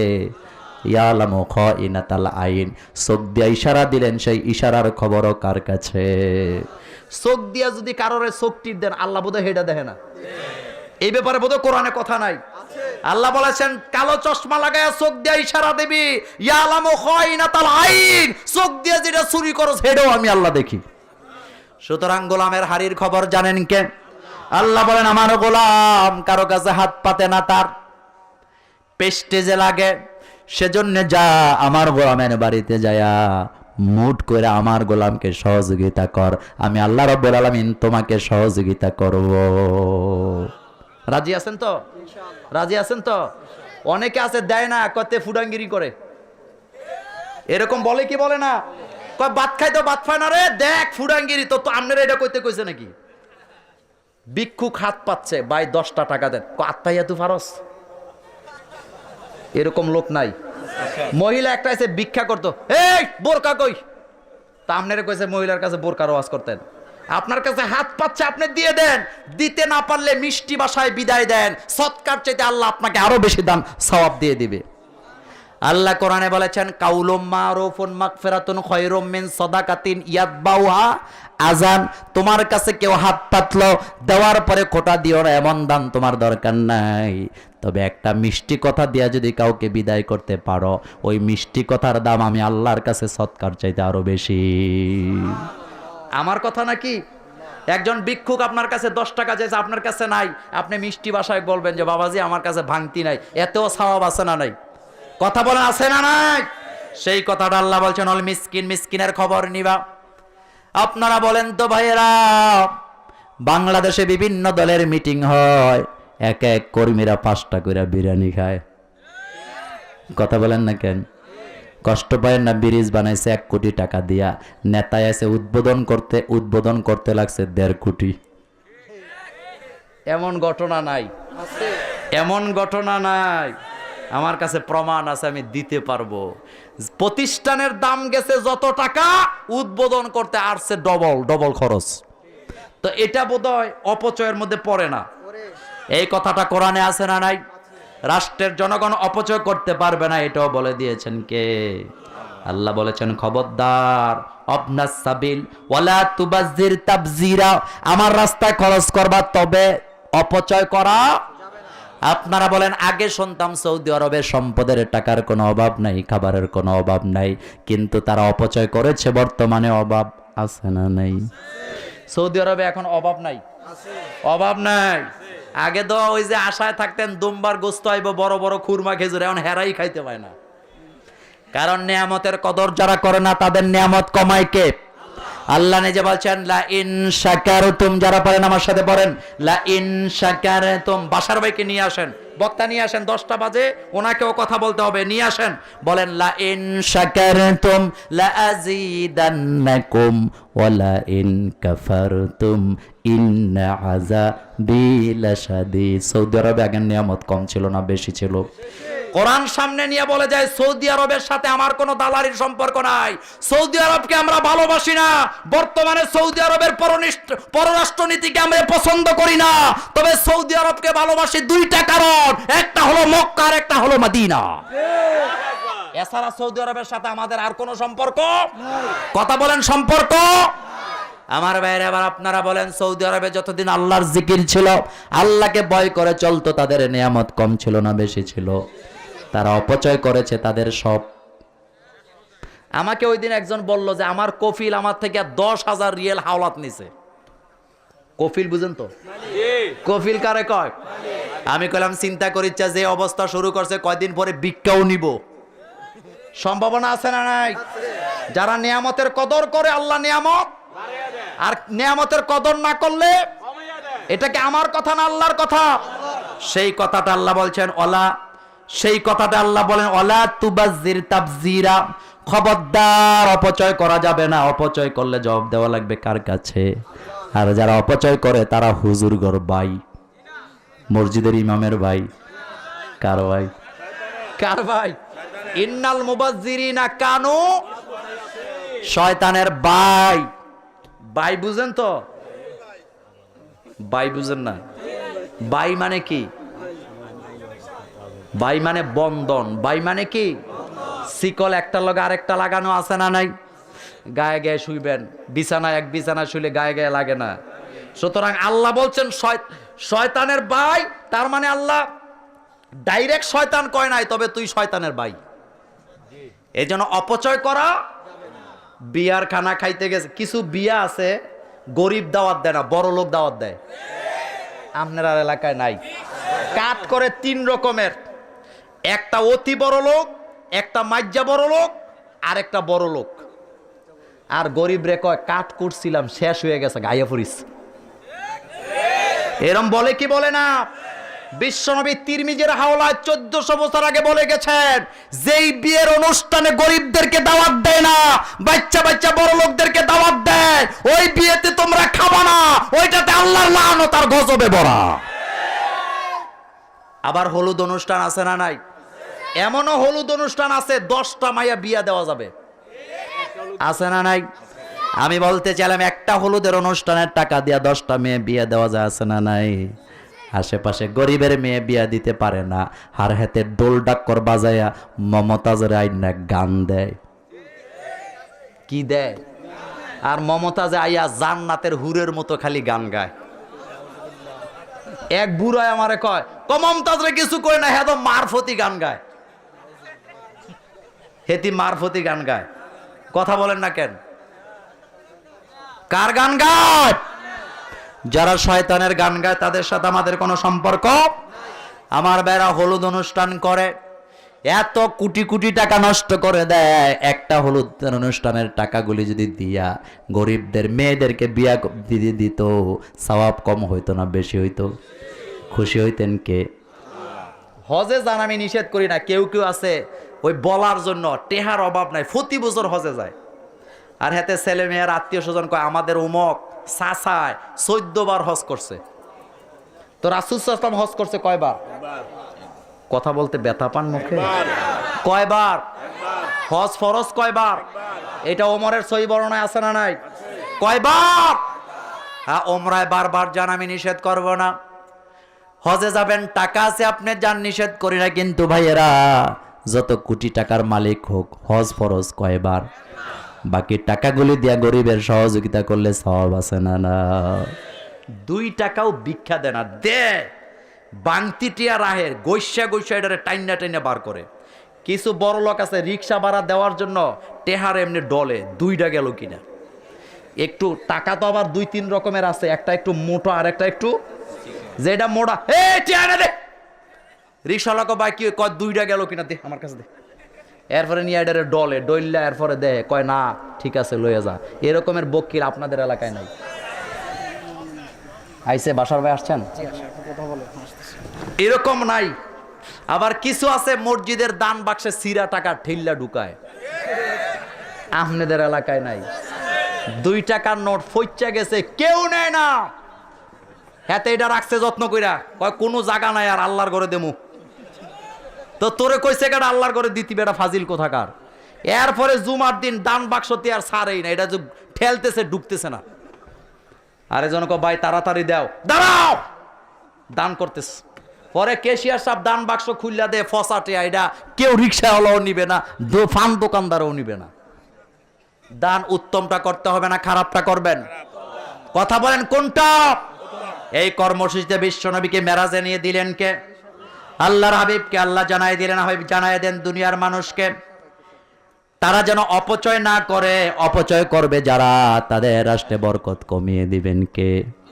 ইয়ালামু খাইনাতাল আইন। চোখ দিয়া ইশারা দিলেন, সেই ইশারার খবরও কার কাছে? চোখ দিয়া যদি কারোর চোখ টিপ দেন, আল্লাহ বোধহয় হেডা দেখে না। এই ব্যাপারে বোধহয় কোরআনে কথা নাই। আল্লাহ বলেছেন কালো চশমা লাগায় চোখ দিয়া ইশারা দিবি, ইয়ালামু খাইনাতাল আইন। চোখ দিয়া যেটা চুরি করো সেটাও আমি আল্লাহ দেখি। সুতরাং গোলামের হাড়ির খবর জানেন কে? আল্লাহ বলেন আমার গোলাম কারো কাছে হাত পাতে না, তার পেস্টেজে লাগে, সেজন্য যা আমার গোলামের বাড়িতে যায়া মুট করে আমার গোলামকে সহযোগিতা কর, আমি আল্লাহ রাব্বুল আলামিন তোমাকে সহযোগিতা করব। রাজি আছেন তো? রাজি আছেন তো? অনেকে আছে দেয় না, কতে ফুডাঙ্গিরি করে। এরকম বলে কি বলে না? কয় ভাত খাই তো ভাত খায় না রে, দেখ ফুডাঙ্গিরি। তো আপনারা এটা কইতে কইছে নাকি? ভিক্ষুক হাত পাচ্ছে, ভাই 10টা টাকা দেন, আত্মাইয়া তু ফারস। এরকম লোক নাই? মহিলা একটা এসে ভিক্ষা করতো, এই বোরকা কই? তা আপনারা কইছে মহিলার কাছে বোরকার ওয়াজ করতেন। আপনার কাছে হাত পাচ্ছে, আপনি দিয়ে দেন। দিতে না পারলে মিষ্টি ভাষায় বিদায় দেন। সৎকার চাইতে আল্লাহ আপনাকে আরো বেশি দান সওয়াব দিয়ে দিবে। আল্লাহ কোরআনে বলেছেন কাউলুম মারুফুন মাগফিরাতুন খায়রুম মিন সাদাকাতিন ইয়াতবাউহা আযান। তোমার কাছে কেউ হাত পাতলো, দেওয়ার পরে খোটা দিও না, এমন দান তোমার দরকার নাই। তবে একটা মিষ্টি কথা দিয়া যদি কাউকে বিদায় করতে পারো, ওই মিষ্টি কথার দাম আমি আল্লাহর কাছে সৎকার চাইতে আরো বেশি। আমার কথা নাকি? একজন ভিক্ষুক আপনার কাছে 10 টাকা চাইছে, আপনার কাছে নাই, আপনি মিষ্টি ভাষায় বলবেন যে বাবাজি আমার কাছে ভাঙতি নাই, এতেও সওয়াব আছে না নাই? কথা বলেন আছে না নাই? সেই কথাটা আল্লাহ বলছেন অল মিসকিন, মিসকিনের খবর নিবা। আপনারা বলেন তো ভাইয়েরা, বাংলাদেশে বিভিন্ন দলের মিটিং হয়, এক এক কর্মীরা 5টা করে বিরিয়ানি খায়। কথা বলেন না কেন? কষ্ট পায় না? ব্রিজ বানাইছে 1 কোটি টাকা দিয়া, নেতায় আছে উদ্বোধন করতে লাগছে 1.5 কোটি। এমন ঘটনা নাই? এমন ঘটনা নাই? আমার কাছে প্রমাণ আছে, আমি দিতে পারবো। প্রতিষ্ঠানের দাম গেছে যত টাকা, উদ্বোধন করতে আসছে ডবল খরচ। তো এটা বোধহয় অপচয়ের মধ্যে পড়ে না? এই কথাটা কোরআনে আছে না নাই? রাষ্ট্রের জনগণ অপচয় করতে পারবে না, এটাও বলে দিয়েছেন কে? আল্লাহ বলেছেন খবরদার অবনাস সাবিল ওয়ালা তুবাজ্জির তাবজিরা। আমার রাস্তায় খরচ করবা, তবে অপচয় করা। আপনারা বলেন আগে শুনতাম সৌদি আরবে সম্পদের টাকার কোনো অভাব নাই, খাবারের কোনো অভাব নাই, কিন্তু তারা অপচয় করেছে। বর্তমানে অভাব আছে না নাই? সৌদি আরবে এখন অভাব নাই? অভাব নাই। আগে তো ওই যে আশায় থাকতেন দুমবার গোস্ত আইব, বড় বড় খুরমা খেজুর, এখন হেরাই খাইতে পায় না। কারণ নিয়ামতের কদর যারা করে না তাদের নিয়ামত কমায় কে? আল্লাহ নিজে বলছেন লা ইন শাকারতুম। যারা পারেন আমার সাথে পড়েন, লা ইন শাকারতুম। বাসার ভাইকে নিয়ে আসেন, বক্তা নিয়ে আসেন, 10টা বাজে, ওনাকেও কথা বলতে হবে, নিয়ে আসেন। বলেন লা ইন শাকারতুম লাযীদান্নাকুম ওয়া লা ইন কাফারতুম ইন্না আযাবি লাশাদীদ। সৌদি আরবে আগে নিয়ামত কম ছিল না, বেশি ছিল। কোরআন সামনে নিয়ে বলে যায় সৌদি আরবের সাথে আমার কোনো দালালির সম্পর্ক নাই, সৌদি আরবকে আমরা ভালোবাসি না, বর্তমানে সৌদি আরবের পররাষ্ট্রনীতিকে আমরা পছন্দ করি না, তবে সৌদি আরবকে ভালোবাসি 2টা কারণ, একটা হলো মক্কা আর একটা হলো মদিনা। এছাড়া সৌদি আরবের সাথে আমাদের আর কোনো সম্পর্ক কথা বলেন সম্পর্ক। আমার ভাইরা, এবার আপনারা বলেন সৌদি আরবে যতদিন আল্লাহর জিকির ছিল, আল্লাহকে ভয় করে চলতো, তাদের নিয়ামত কম ছিল না বেশি ছিল? তারা অপচয় করেছে তাদের সব। আমাকে ওই দিন একজন বলল যে আমার কফিল আমার থেকে 10,000 রিয়াল হাওলাত নিছে। কফিল বুঝেন তো? কফিল কারে কয়? আমি কইলাম চিন্তা করিচ্ছা, যে অবস্থা শুরু করছে কয়দিন পরে ভিক্ষাও নিব, সম্ভাবনা আছে না নাই? যারা নিয়ামতের কদর করে আল্লাহ নিয়ামত, আর নিয়ামতের কদর না করলে, এটা কি আমার কথা না আল্লাহর কথা? সেই কথাটা আল্লাহ বলছেন ওলা, সেই কথাটা আল্লাহ বলেন ওলা তুবাজ্জির তাবজিরা, খবরদার অপচয় করা যাবে না, অপচয় করলে জবাব দেওয়া লাগবে কার কাছে? আর যারা অপচয় করে তারা হুজুরগর ভাই, মসজিদের ইমামের ভাই। কার ভাই? কার ভাই? ইন্নাল মুবাজ্জিরিনা কানু শয়তানের ভাই। ভাই বুঝেন তো? ভাই বুঝেন না? ভাই মানে কি? ভাই মানে বন্ধন। ভাই মানে কি? শিকল একটার লগে আরেকটা লাগানো আছে না নাই? গায়ে গায়ে শুইবেন, বিছানায় এক বিছানা শুইলে গায়ে গায়ে লাগে না। সুতরাং আল্লাহ বলছেন শয়তানের ভাই, তার মানে আল্লাহ ডাইরেক্ট শয়তান কয় নাই, তবে তুই শয়তানের ভাই। এই জন্য অপচয় করা। বিয়ার খানা খাইতে গেছে, কিছু বিয়া আছে গরিব দাওয়াত দেয় না, বড় লোক দাওয়াত দেয়। আপনার এলাকায় নাই? কাট করে 3 রকমের, একটা অতি বড় লোক, একটা মাজ্জা বড় লোক, আর একটা বড় লোক। আর গরিব রে কয় কাট করছিলাম, শেষ হয়ে গেছে, গাইয়া ফুরিস। এরম বলে কি বলে না? বিশ্বনবী তিরমিজির হাওলায় 1400 বছর আগে বলে গেছেন, যেই বিয়ের অনুষ্ঠানে গরিবদেরকে দাওয়াত দেয় না, বাচ্চা বাচ্চা বড় লোকদেরকে দাওয়াত দেয়, ওই বিয়েতে তোমরা খাবা না, ওইটাতে আল্লাহর লানত আর গজবে ভরা। আবার হলুদ অনুষ্ঠান আছে না নাই? এমনও হলুদ অনুষ্ঠান আছে 10টা মাইয়া বিয়া দেওয়া যাবে, আছে না নাই? আমি বলতে চাইলাম, একটা হলুদের অনুষ্ঠানের টাকা দিয়া 10টা মেয়ে বিয়ে দেওয়া যায়, আছে না নাই? আশেপাশে গরিবের মেয়ে বিয়া দিতে পারে না, হার হাতে ডোল ডাক্কর বাজায়া মমতাজের আইনা গান দেয়। কি দেয়? আর মমতাজে আইয়া জান্নাতের হুরের মতো খালি গান গায়। এক বুড়ায় আমারে কয়, মমতাজরে কিছু করে না, হ্যাঁ তো মারফতি গান গায়, হেতি মারফতি গান গায়। কথা বলেন না কেন? কার গান গায়? যারা শয়তানের গান গায় তাদের সাথে আমাদের কোনো সম্পর্ক। আমার বেড়া হলুদ অনুষ্ঠান করে, এত কোটি কোটি টাকা নষ্ট করে দেয়, একটা হলুদ অনুষ্ঠানের টাকাগুলি যদি দিয়া গরিবদের মেয়েদেরকে বিয়া দিয়ে দিত, সওয়াব কম হইতো না বেশি হইতো? খুশি হইতেন কে? হজে যান আমি নিষেধ করি না, কেউ কেউ আছে ওই বলার জন্য, টেহার অভাব নাই, প্রতি বছর হজে যায়, আর হাতে ছেলে মেয়ের আত্মীয় স্বজন কয় আমাদের উমক চাচায় 14 বার হজ করছে। তো রাসূল সাল্লাল্লাহু আলাইহি ওয়াসাল্লাম হজ করছে কয়বার? কথা বলতে ব্যথা পান মুখে? কয়বার? হজ ফরজ কয়বার? এটা ওমরের সহিহ বর্ণনায় আছে না নাই? কয়বার? হ্যাঁ, ওমরায় বারবার যান, আমি নিষেধ করব না। হজে যাবেন, টাকা আছে আপনি যান, নিষেধ করি না, কিন্তু ভাইয়েরা যত কোটি টাকার মালিক হোক, হজ ফরজ কয়বার? বাকি টাকাগুলি দিয়া গরিবের সহযোগিতা করলে সওয়াব আছে না? না, 2 টাকাও ভিক্ষা দেয় না, দে বাংতি টিয়া রাহের গৈসা গৈসা এটারে টাইনা টাইনা বার করে। কিছু বড় লোক আছে রিক্সা ভাড়া দেওয়ার জন্য টেহার এমনি ডলে 2টা গেল কিনা। একটু টাকা তো আবার 2-3 রকমের আছে, একটা একটু মোটা আর একটা একটু, যেটা মোটা টেহারে দে, রিক্সা লোক ভাই কি কয় 2টা গেল কিনা, দে আমার কাছে দে। এরপরে নিয়ে এটারে ডলে ডইল্লা, এরপরে দে, কয় না ঠিক আছে লইয়া যা। এরকমের বকিল আপনাদের এলাকায় নাই? আইসে বাসার ভাই আসছেন? এরকম নাই। আবার কিছু আছে মসজিদের দান বাক্সে সিরা টাকা ঠেল্লা ঢুকায়, আপনাদের এলাকায় নাই। 2 টাকার নোট ফইচ্চা গেছে, কেউ নেয় না, হাতে এটা রাখছে যত্ন কইরা, কয় কোনো জায়গা নাই আর আল্লাহর ঘরে দেমু। তো তোরে কইছে কেডা আল্লাহর ঘরে দিতি বেটা ফাজিল কোথাকার। এরপরে জুমার দিন দান বাক্সতে আর ছাড়েই না, এটা যে ঠেলতেছে ঢুকতেছে না। আরে জন কো ভাই তাড়াতাড়ি দাও, দাঁড়াও, দান করতেছে। পরে কেশিয়ার সাহেব দান বাক্স খুললা দে ফসাটে, এটা কেউ রিক্সাওয়ালাও নিবে না, ফান দোকানদারও নিবে না। দান উত্তমটা করতে হবে না খারাপটা করবেন? কথা বলেন কোনটা? এই কর্মসূচিতে বিশ্বনবীকে মেরাজে নিয়ে দিলেন কে? আল্লাহর হাবিবকে আল্লাহ জানাই দিলেন, হাবিব জানাই দেন দুনিয়ার মানুষকে, তারা যেন অপচয় না করে। অপচয় করবে যারা, তাদের রাষ্ট্রে বরকত কমিয়ে দিবেন কে?